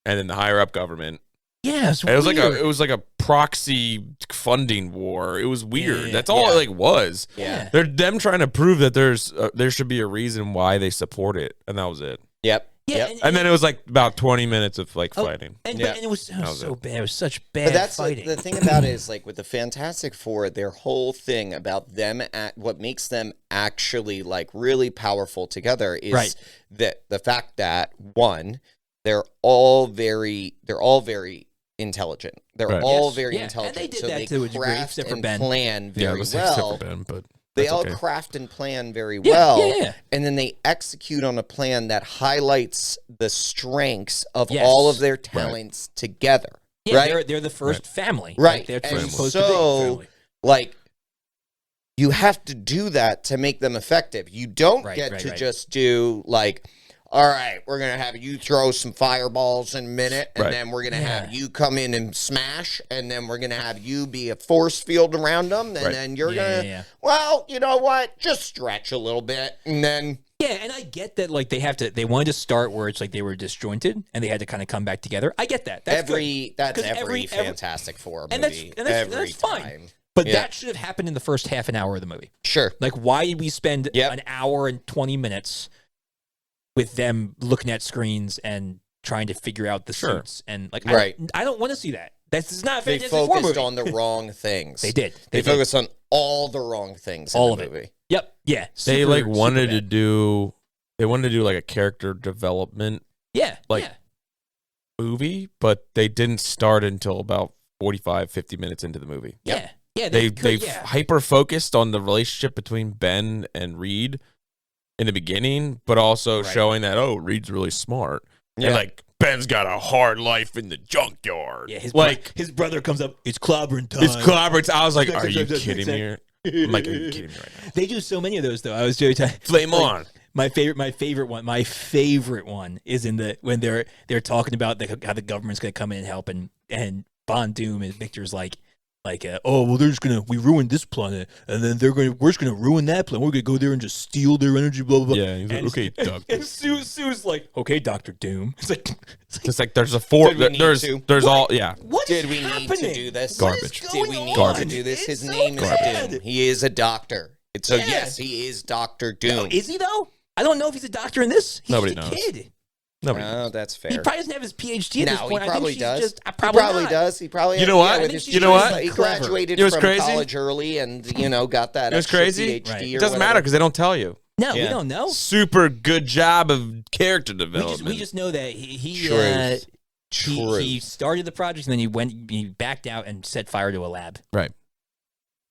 and then the higher up government. Yeah, It was like a proxy funding war. It was weird. That's all it like was. Yeah. They're them trying to prove that there should be a reason why they support it, and that was it. Yep. Yeah, Yep. And then it was like about 20 minutes of like fighting. And, Yeah. and it was so it. bad. It was such bad But that's fighting. the thing about it is like with the Fantastic Four, their whole thing about them what makes them actually like really powerful together is that the fact that one, they're all very intelligent. They're all very intelligent. And they did so that they to a degree, craft except for and Ben. plan very except well. for Ben, but They that's all okay. craft and plan very well, yeah. and then they execute on a plan that highlights the strengths of Yes. all of their talents together. Yeah, right? they're the first family. Right. Like, they're And supposed to be so, family. like, you have to do that to make them effective. You don't Right, get right, to right. just do, like, all right, we're going to have you throw some fireballs in a minute, and Right. then we're going to have you come in and smash, and then we're going to have you be a force field around them, and then you're going to, well, you know what, just stretch a little bit, and then... Yeah, and I get that, like, they wanted to start where it's like they were disjointed, and they had to kind of come back together. I get that. That's good. That's 'Cause every Fantastic Four movie. And that's every fine. time. But that should have happened in the first half an hour of the movie. Sure. Like, why did we spend an hour and 20 minutes with them looking at screens and trying to figure out the suits? And, like, I don't want to see that. That's not a They Fantastic Four focused movie. on the wrong things. They did. They focused on all the wrong things All in the of it. movie. Yep. Yeah. They Super- like wanted super to bad. do. They wanted to do like a character development Yeah. like, movie, but they didn't start until about 45, 50 minutes into the movie. Yeah. Yeah. They could- hyper focused on the relationship between Ben and Reed in the beginning, but also showing that Reed's really smart. Yeah. And like Ben's got a hard life in the junkyard. Yeah, his brother comes up. It's clobbering time. It's clobbering. I was like, Exactly, are you exactly, kidding me? exactly. I'm like, are you kidding me right now? They do so many of those though. I was doing Flame on. My favorite one is in when they're talking about how the government's going to come in and help, and Bond Doom and Victor's like, oh well, we ruined this planet, and then we're just gonna ruin that planet. We're gonna go there and just steal their energy, blah blah blah. Yeah, he's like, okay, Doc. And Sue's like, okay, Doctor Doom. It's like there's a four. Did we need to? There's all yeah. What Did is we happening? need to do this? Garbage. Did we need Garbage. to do this? His It's name so is bad. Doom. He is a doctor. So Yeah. yes, he is Doctor Doom. No, is he though? I don't know if he's a doctor in this. He's Nobody just a knows. kid. Nobody. Oh, that's fair. He probably doesn't have his PhD at this No, point. he probably I think does. she's just, He probably probably not. does. He probably. You know what? Yeah, I with think his she's You know what? He clever. graduated You know what's from crazy? college early, and got that. It was extra crazy. PhD Right. or It doesn't whatever. matter because they don't tell you. No, we Yeah. don't know. Super good job of character development. We just know that he Truth. started the project and then he backed out and set fire to a lab. Right.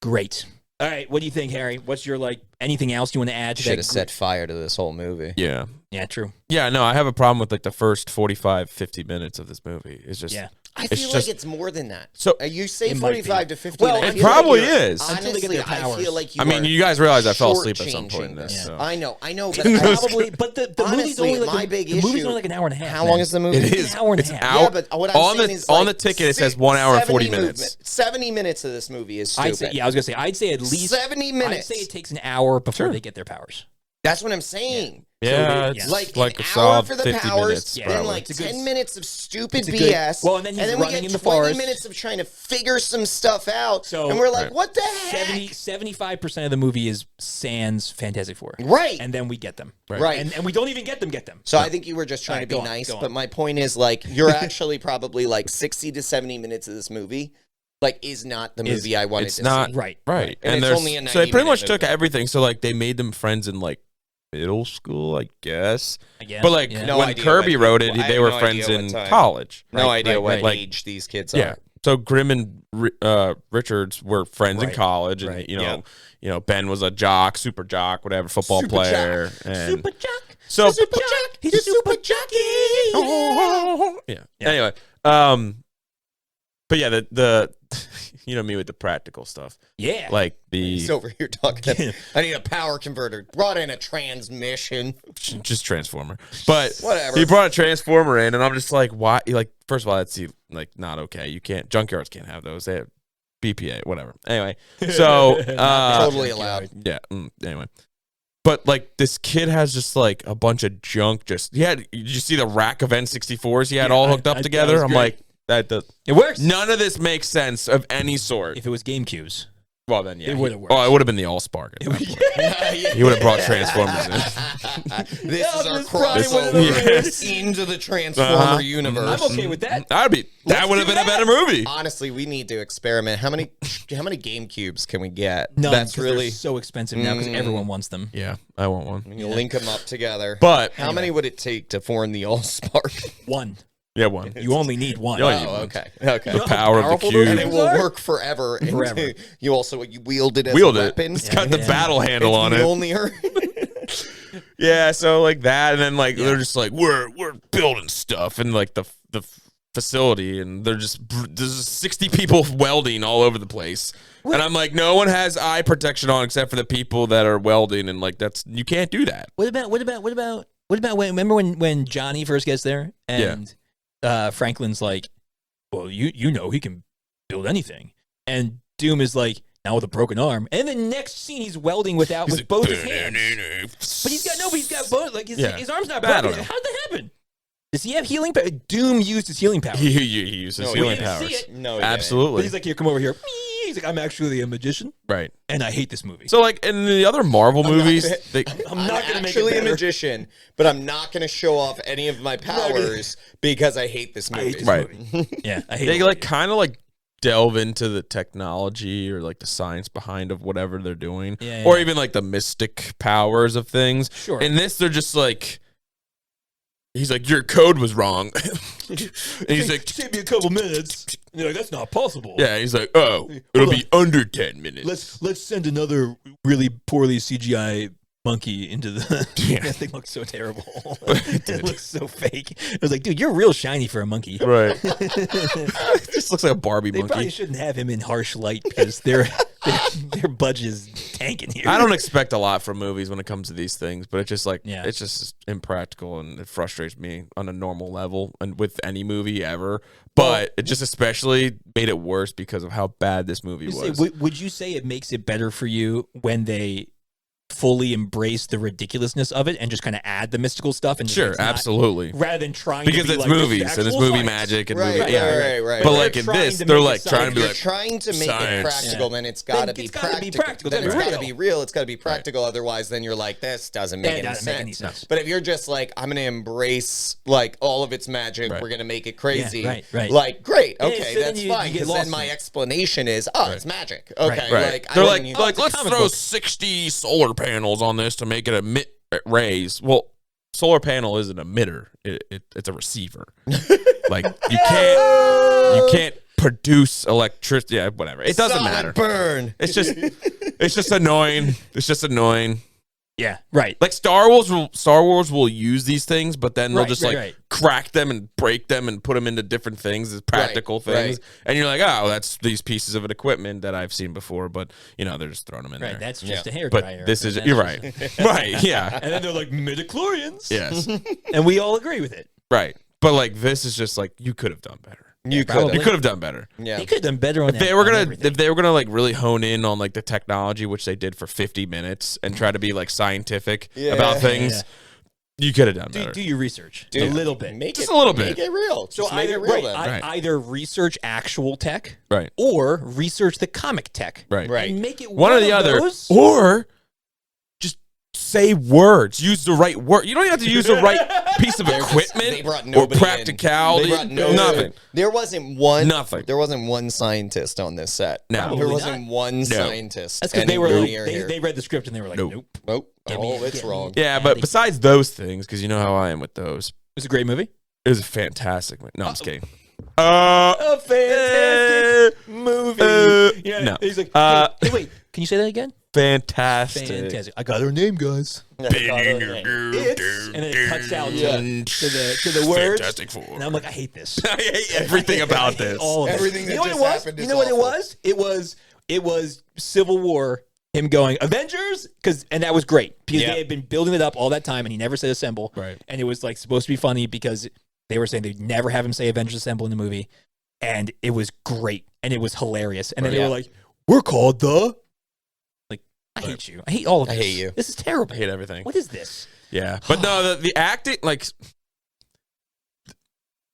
Great. All right, what do you think, Harry? What's your anything else you want to add to Should that? have set fire to this whole movie. Yeah. Yeah, true. Yeah, no, I have a problem with like the first 45, 50 minutes of this movie. It's just Yeah. I It's feel just- like it's more than that. So- You say It might be. 45 to 50. Well, and I it feel like probably you're- is. Until they Honestly, get their I powers. feel like you I mean, are you guys realize I fell asleep at some point in shortchanging this. this. So. I know, but Probably, but the movie's honestly, only my big the movie's issue- only like an hour and a half. How man. long is the movie? It It's is. an hour and a It's half. out. Yeah, but what I'm on saying the is on like the ticket it says 1 hour and 40 minutes. 70 minutes of this movie is stupid. I was gonna say I'd say at least 70 minutes. I'd say it takes an hour before Sure. they get their powers. That's what I'm saying. Yeah, yeah. it's Like, like an a hour solid for the 50 powers, minutes. Yeah. then Probably. like It's a good- 10 minutes of stupid it's a good- BS. well, and then he's we running get in the 20 forest. minutes of trying to figure some stuff out. So- and we're like, Right. what the heck? 75% of the movie is sans Fantastic Four. Right. And then we get them. Right. And we don't even get them. So I think you were just trying Alright, to be go on, nice, go on. but my point is like you're actually probably like 60 to 70 minutes of this movie is not the movie I wanted It's to not see. Right. right. And it's there's- only a so they pretty 90-minute much took movie. everything. So like they made them friends in like middle school, I guess. I guess. But like yeah. No when idea Kirby what- wrote it, I have they were no friends idea in what time. college. No Right, idea right, what right. age these kids Yeah. are. So Grimm and Richards were friends in Right. college, and Right. you know Ben was a jock, super jock, whatever, football Super player, jock. and Super Jock. so Super jock. He's a super jockey. yeah. Anyway, but yeah, the you know me with the practical stuff, Yeah. like He's the over here talking. I need a power converter. Brought in a transmission. just transformer, but Whatever. he brought a transformer in, and I'm just like, why? Like, first of all, that's like not okay. You can't junkyards can't have those. They have BPA, whatever. Anyway, so Totally allowed. yeah. Anyway. But like this kid has just like a bunch of junk. Did you see the rack of N64s he had Yeah, all hooked up that together? was I'm great. like, that does It works. none of this makes sense of any sort. If it was GameCubes. Well, then, yeah. It would've worked. Oh, it would have been the All-Spark. He would have brought Transformers in. This is our Optimus Prime crossover into the Transformer universe. I'm okay with that. That would have been a better movie. Honestly, we need to experiment. How many GameCubes can we get? None, That's 'cause really they're so expensive now because everyone wants them. Yeah, I want one. when you link them up together. But how many would it take to form the All-Spark? One. yeah, one. You only need one. You only need Oh, one. okay. Okay. The power of the powerful cube. those And it things will are? work forever. And Forever. You also wield it as Wield a it. weapon. It's got the battle handle on It's it. Mjolnir. Yeah, so like that, and then like they're just like we're building stuff in like the facility, and there's just 60 people welding all over the place, and I'm like, no one has eye protection on except for the people that are welding, and like you can't do that. What about when remember when Johnny first gets there and Franklin's like, well, you know he can build anything, and Doom is like, now with a broken arm, and the next scene he's welding with like, both his hands, but he's got both, like his arm's not I don't broken. know. How'd that happen? Does he have healing power? Doom used his healing power. He uses No, healing we didn't see powers. it. No, Absolutely. But he's like, here, come over here. He's like, I'm actually a magician, Right. and I hate this movie. So like in the other Marvel movies, I'm not going to make it actually a better. magician, but I'm not going to show off any of my powers because I hate this I movie. hate this Right. movie. Yeah, I hate they it. like kind of like delve into the technology or like the science behind of whatever they're doing, Yeah, or yeah. even like the mystic powers of things. Sure. In this, they're just like, he's like, your code was wrong. And he's like, save me a couple minutes. And you're like, that's not possible. yeah. He's like, oh, it'll be under 10 minutes. Let's send another really poorly CGI monkey into the. Yeah. That thing looks so terrible. It looks so fake. I was like, dude, you're real shiny for a monkey. Right. It just looks like a Barbie They probably monkey. shouldn't have him in harsh light because their budget is tanking here. I don't expect a lot from movies when it comes to these things, but it's just like, Yeah. it's just impractical, and it frustrates me on a normal level and with any movie ever. But it just especially made it worse because of how bad this movie was. Would you say it makes it better for you when they fully embrace the ridiculousness of it and just kind of add the mystical stuff? And Sure, it's not- absolutely. rather than trying Because to be it's like, this is movies and it's actual movie science. magic and Right, movie. right, right, right. But They're like in trying this, to they're make it like trying to If be you're like, trying to make science. it practical, then it's got to Then be it's gotta be practical. practical. Then It's it's got gotta to be be real. It's got to be practical. Otherwise, then you're like, this doesn't make any doesn't make any sense. sense. But if you're just like, I'm going to embrace like all of its magic, Right. we're going to make it crazy. Yeah, right. Like, great. Yeah, Okay, so then that's you fine. get Because lost then in my it. explanation is, it's magic. Okay. right. Like, They're I like, didn't- it's a let's comic throw book. 60 solar panels on this to make it emit rays. Well, solar panel is an emitter. It's a receiver. Like you can't produce electricity. Yeah, whatever. It doesn't Solid matter. burn. It's just annoying. It's just annoying. Yeah, right. Like Star Wars will use these things, but then they'll Right, just right, like right. crack them and break them and put them into different things as practical Right, things. right. And you're like, oh, that's these pieces of equipment that I've seen before, but they're just throwing them in Right, there. that's just Yeah. a hair But dryer. this is That's you're just- right, right, yeah, And then they're like midichlorians. yes, And we all agree with it. right. But like this is just like you could have done better. You probably. could You have. could have done better. Yeah. They could have done better on If that. they were on gonna, everything. if they were gonna like really hone in on like the technology, which they did for 50 minutes, and try to be like scientific Yeah. about things, you could have done better. do your research Dude, a little bit. Make Just it, a little bit. Make it real. So Just make either it real right, then. Right. either research actual tech, Right. or research the comic tech, Right. Right. and make it One or the of other, those. or just say words. Use the right word. You don't even have to use the right piece of They're just- equipment they brought or nobody in. practicality. They brought nobody Nothing. in. There wasn't one. Nothing. There wasn't one scientist on this set. No. There Probably wasn't one scientist. That's because they were like, anywhere near they here. read the script and they were like, Nope. nope. Nope. Get me- Oh, it's get me. wrong. Yeah, but besides those things, because you know how I am with those, It's a great movie. it was a fantastic. No, I'm just kidding. A fantastic movie. Yeah, no. He's like, Uh, hey, wait, can you say that again? Fantastic. Fantastic. I got her name, guys. It's, and then it cuts out to the words. Fantastic Four. And I'm like, I hate this. I hate everything I about hate this. all of it. Everything that you know just what it was? happened You is know what it awful. was? It was Civil War. Him going Avengers, and that was great because Yeah. they had been building it up all that time, and he never said assemble. Right. And it was like supposed to be funny because they were saying they'd never have him say Avengers assemble in the movie, and it was great and it was hilarious. And then they Yeah. were like, "We're called the." Like, I hate you. I hate all of I this. hate you. This is terrible. I hate everything. What is this? Yeah, but no, the acting, like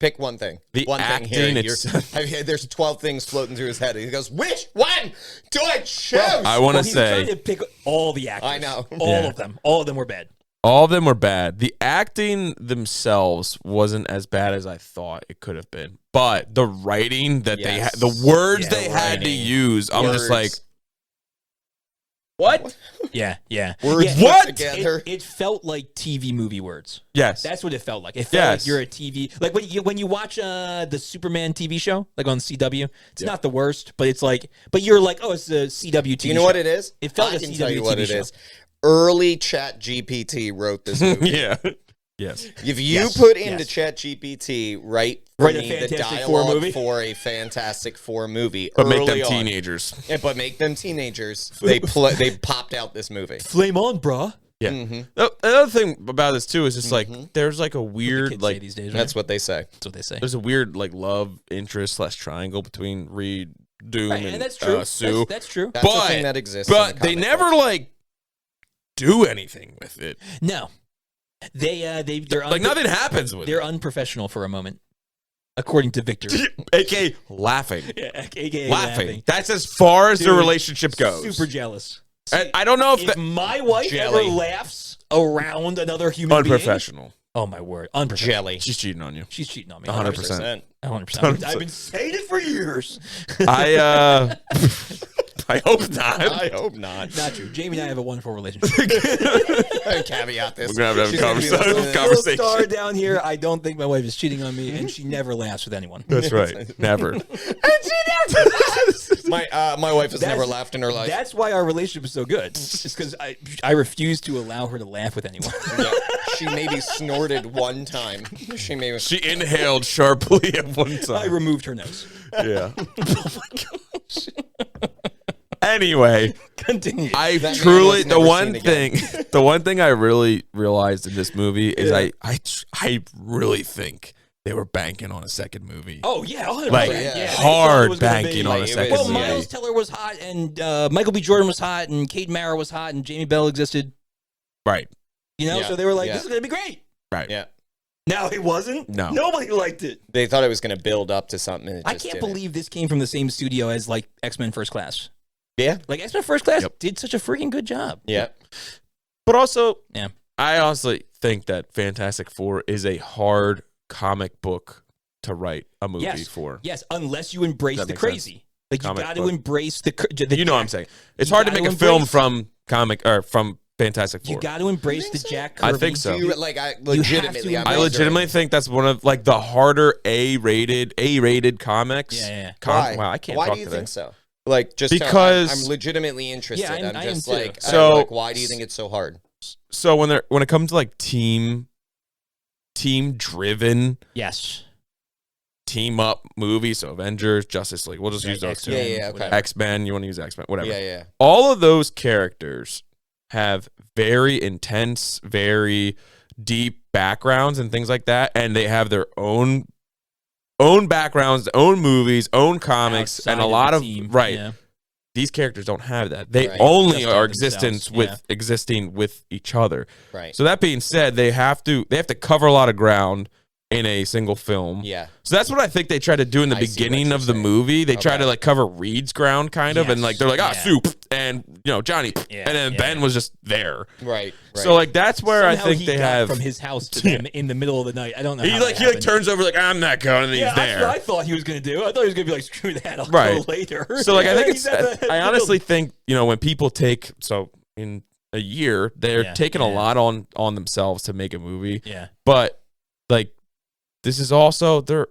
Pick one thing. One thing acting, here. There's 12 things floating through his head. He goes, which one do I choose? I want to he's say trying to pick all the actors. I know. All of them. All of them were bad. all of them were bad. The acting themselves wasn't as bad as I thought it could have been, but the writing that they had, the words they had to use, I'm just like, what? Yeah. Words What? together. It felt like TV movie words. Yes. That's what it felt like. It felt like you're a TV, like when you watch the Superman TV show, like on CW. It's not the worst, but it's like, but you're like, oh, it's a CW TV. Do you know what it is? It felt like I a can CW tell you what TV it show. is. Early Chat GPT wrote this movie. Yeah. Yes. If you put into Chat GPT, write a me the Fantastic Four dialogue movie. for a Fantastic Four movie, But make early them on. teenagers. Yeah, but make them teenagers. They popped out this movie. Flame on, brah. Yeah. Mm-hmm. The other thing about this too is just like there's like a weird Kids say like these days, right? That's what they say. That's what they say. there's a weird like love interest / triangle between Reed, Doom, Right, and that's true. Sue. That's true. That's a But- thing that exists. in But the they comic never book. like do anything with it. No, they're Like nothing happens with They're it. unprofessional for a moment, according to Victor. AKA laughing. Yeah, AKA Laughing. That's as far as the Dude, relationship goes. Super jealous. I don't know if If that my wife Jelly. ever laughs around another human being, unprofessional. oh my word, unprofessional. jelly. She's cheating on you. She's cheating on me. 100%. 100%. I've been saying it for years. I hope not. I hope not. Not true. Jamie and I have a wonderful relationship. Caveat this. We're gonna have to have a She's gonna be conversation. listening to this. Conversation. Star down here. I don't think my wife is cheating on me, and she never laughs with anyone. That's right. Never. My wife has That's- never laughed in her life. That's why our relationship is so good. It's because I refuse to allow her to laugh with anyone. Yeah. She maybe snorted one time. She maybe. She inhaled sharply at one I time. removed her nose. Yeah. Oh my gosh. Anyway, Continue. I That man truly was never the one thing I really realized in this movie is I really think they were banking on a second movie. Oh yeah, 100%. Like, yeah. They hard thought it was gonna banking be- on a like, second Well, movie. Miles Teller was hot, and Michael B. Jordan was hot, and Kate Mara was hot, and Jamie Bell existed. Right. You know, Yeah, so they were like, yeah. "This is gonna be great." Right. Yeah. Now it wasn't. No. Nobody liked it. They thought it was going to build up to something. And it I just can't didn't. believe this came from the same studio as like X-Men First Class. Yeah. Like X-Men First Class Yep. did such a freaking good job. Yeah. But also, Yeah. I honestly think that Fantastic Four is a hard comic book to write a movie for. Yes, unless you embrace That the makes crazy. Like you Comic got to book. embrace the You know what I'm saying? It's You hard to gotta make a film embrace- from comic or from Fantastic Four. You got to embrace You the think so? Jack I Kirby. think so. Do you, like, I legitimately, have to I'm I legitimately think that's one of like the harder A-rated comics. Yeah. Why? Wow, I can't Why talk do you today. think so? Like, just Because- I'm legitimately interested. Yeah, I I'm am just too. like, So- like, why do you think it's so hard? So when it comes to like team driven Yes. team up movies, so Avengers, Justice League, we'll just use those two. Yeah, okay. X-Men, you want to use X-Men, whatever. Yeah. All of those characters have very intense, very deep backgrounds and things like that, and they have their own backgrounds, own movies, own comics, Outside and a of lot the of team. right. Yeah. These characters don't have that. They Right. only Just are of themselves, existing with each other. Right. So that being said, they have to cover a lot of ground in a single film. Yeah. So that's what I think they try to do in the I see what beginning you're of the saying. movie. They try Okay. to like cover Reed's ground kind of, and Yes. like they're like, Yeah. Soup, and Johnny, Yeah, and then yeah. Ben was just there. Right. So like that's where Somehow I think he they got have. from his house to them in the middle of the night. I don't know. He how like that he happened. turns over like I'm not going, and Yeah, he's that's what there. I thought he was gonna do. I thought he was gonna be like, screw that, I'll Right. go later. So like I think He's it's. at the- I honestly think when people take in a year they're Yeah, taking a yeah. lot on themselves to make a movie. Yeah. But like this is also they're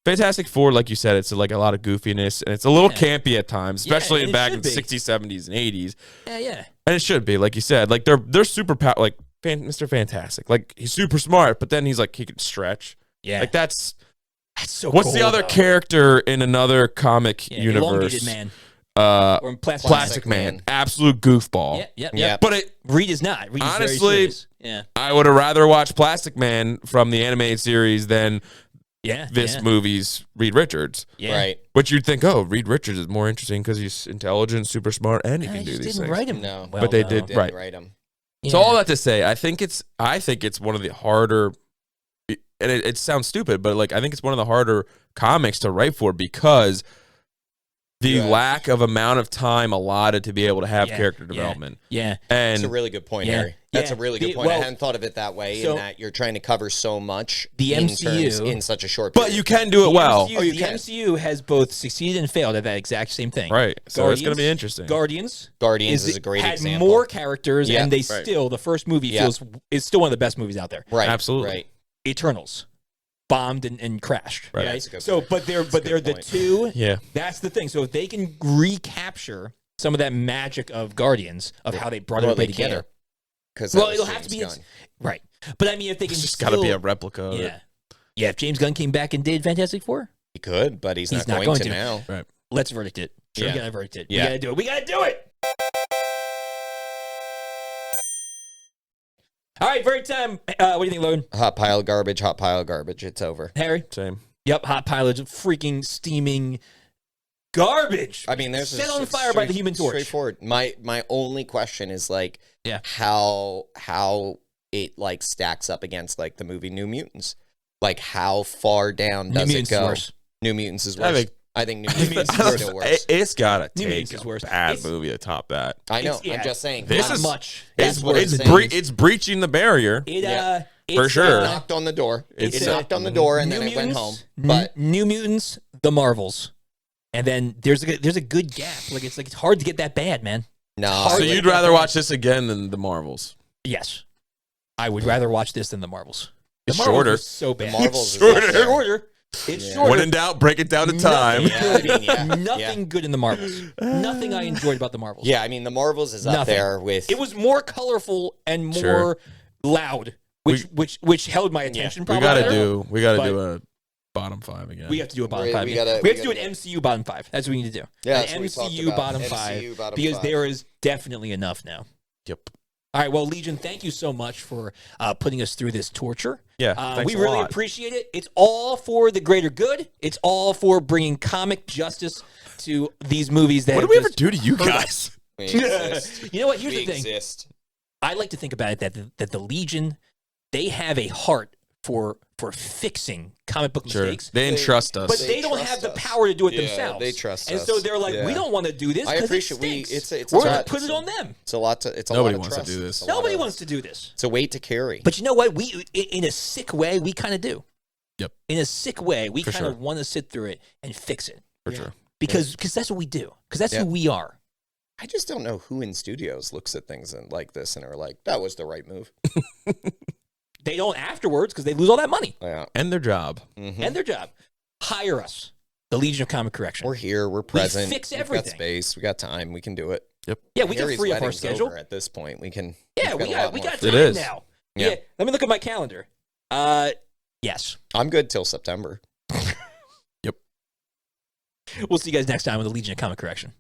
Fantastic Four, like you said, it's like a lot of goofiness and it's a little Yeah. campy at times, Yeah, especially and it back should in the be. 60s, 70s, and 80s. Yeah. And it should be, like you said, like they're super like Mr. Fantastic. Like he's super smart, but then he's like he can stretch. Yeah. Like that's so what's cool, the other though. character in another comic Yeah, universe? Elongated man. Or Or plastic. Plastic Man. Absolute goofball. Yeah. Yeah. But it Reed is not. Reed is Honestly, very serious. Yeah. I would have rather watched Plastic Man from the animated series than Yeah. this yeah. movie's Reed Richards. Yeah. Right. But you'd think, Reed Richards is more interesting because he's intelligent, super smart, and he Yeah, can they do just these didn't things. write him. No. well, But they though. did. Didn't Right. write him. So Yeah. all that to say, I think it's one of the harder and it sounds stupid, but like I think it's one of the harder comics to write for because the lack of amount of time allotted to be able to have character development. Yeah. And that's a And really good point, Harry. That's a really good point. I hadn't thought of it that way, in that you're trying to cover so much the MCU in such a short period. but you can do it well. MCU, the MCU has both succeeded and failed at that exact same thing. Right. So it's going to be interesting. Guardians is a great had example. more characters, and they Right. still, the first movie is still one of the best movies out there. Right. Absolutely. Right. Eternals bombed and crashed. Right. Right. That's a good So, point. but they're the point. two. Yeah. That's the thing. So if they can recapture some of that magic of Guardians of how they brought everybody together. Because Well, it'll have to be right. But I mean, if they can, It's just got to be a replica. Of it. Yeah. If James Gunn came back and did Fantastic Four, He could, but he's not going to now. Right. let's verdict it. Sure, Yeah. we gotta verdict it. Yeah. We gotta do it. We gotta do it. All right, verdict time. What do you think, Logan? Hot pile of garbage, hot pile of garbage. It's over. Harry? Same. Yep, hot pile of freaking steaming garbage. I mean, there's set on fire by the Human Torch. Straightforward. My only question is like, how it like stacks up against like the movie New Mutants. Like, how far down does it go? New Mutants is worse. I think New Mutants is still worse. It's got to New Mutants take is worse. a bad It's- movie to top that. I know. yeah. I'm just saying. This Not is much. That's what I'm saying. It's breaching the barrier. It For sure. It knocked on the door. It's It knocked on the door, and then it went home. But New Mutants, the Marvels, and then there's a good gap. Like it's hard to get that bad, man. no. So you'd rather watch this again than the Marvels? Yes, I would rather watch this than the Marvels. The It's Marvels shorter. was so bad. The Marvels is Shorter. up there. Shorter. It's shorter. When in doubt, break it down to time. Nothing good in the Marvels. Nothing I enjoyed about the Marvels. Yeah, I mean, the Marvels is up Nothing. there with. It was more colorful and more Sure. loud, which held my attention. We Probably gotta better. do a bottom 5 again. We have to do a bottom We 5. gotta- we we have to do gotta an MCU bottom 5. That's what we need to do. Yeah, An that's what we talked MCU about. bottom MCU 5 bottom because 5. there is definitely enough now. Yep. All right, well, Legion, thank you so much for putting us through this torture. Yeah, we thanks a really lot. appreciate it. It's all for the greater good. It's all for bringing comic justice to these movies that What have did we ever just do to you hurt guys? We exist. You know what? Here's We the thing. exist. I like to think about it that the Legion, they have a heart for fixing comic book Sure. mistakes. They entrust us. But They they don't trust have the us. power to do it Yeah, themselves. they trust and us. so they're like, Yeah. we don't want to do this. I 'cause appreciate it stinks. it's We're a going lot- to put it on them. It's a lot to. It's a Nobody lot of wants to trust. do this. It's a lot Nobody of- wants to do this. It's a weight to carry. But you know what? We, in a sick way, we kind of do. Yep. In a sick way, we For kind of sure. want to sit through it and fix it For sure. because that's what we do. Because that's Yeah. who we are. I just don't know who in studios looks at things like this and are like, "That was the right move." They don't afterwards because they lose all that money Yeah. And their job. Mhm. and their job. Hire us, the Legion of Comic Correction. We're here. We're present. fix We've everything. got space. We got time. We can do it. yeah, we Harry's can free up our wedding's schedule. over at this point. We can. Yeah, we've we a lot got more time It is. now. Yeah. Yeah, let me look at my calendar. Yes. I'm good till September. We'll see you guys next time with the Legion of Comic Correction.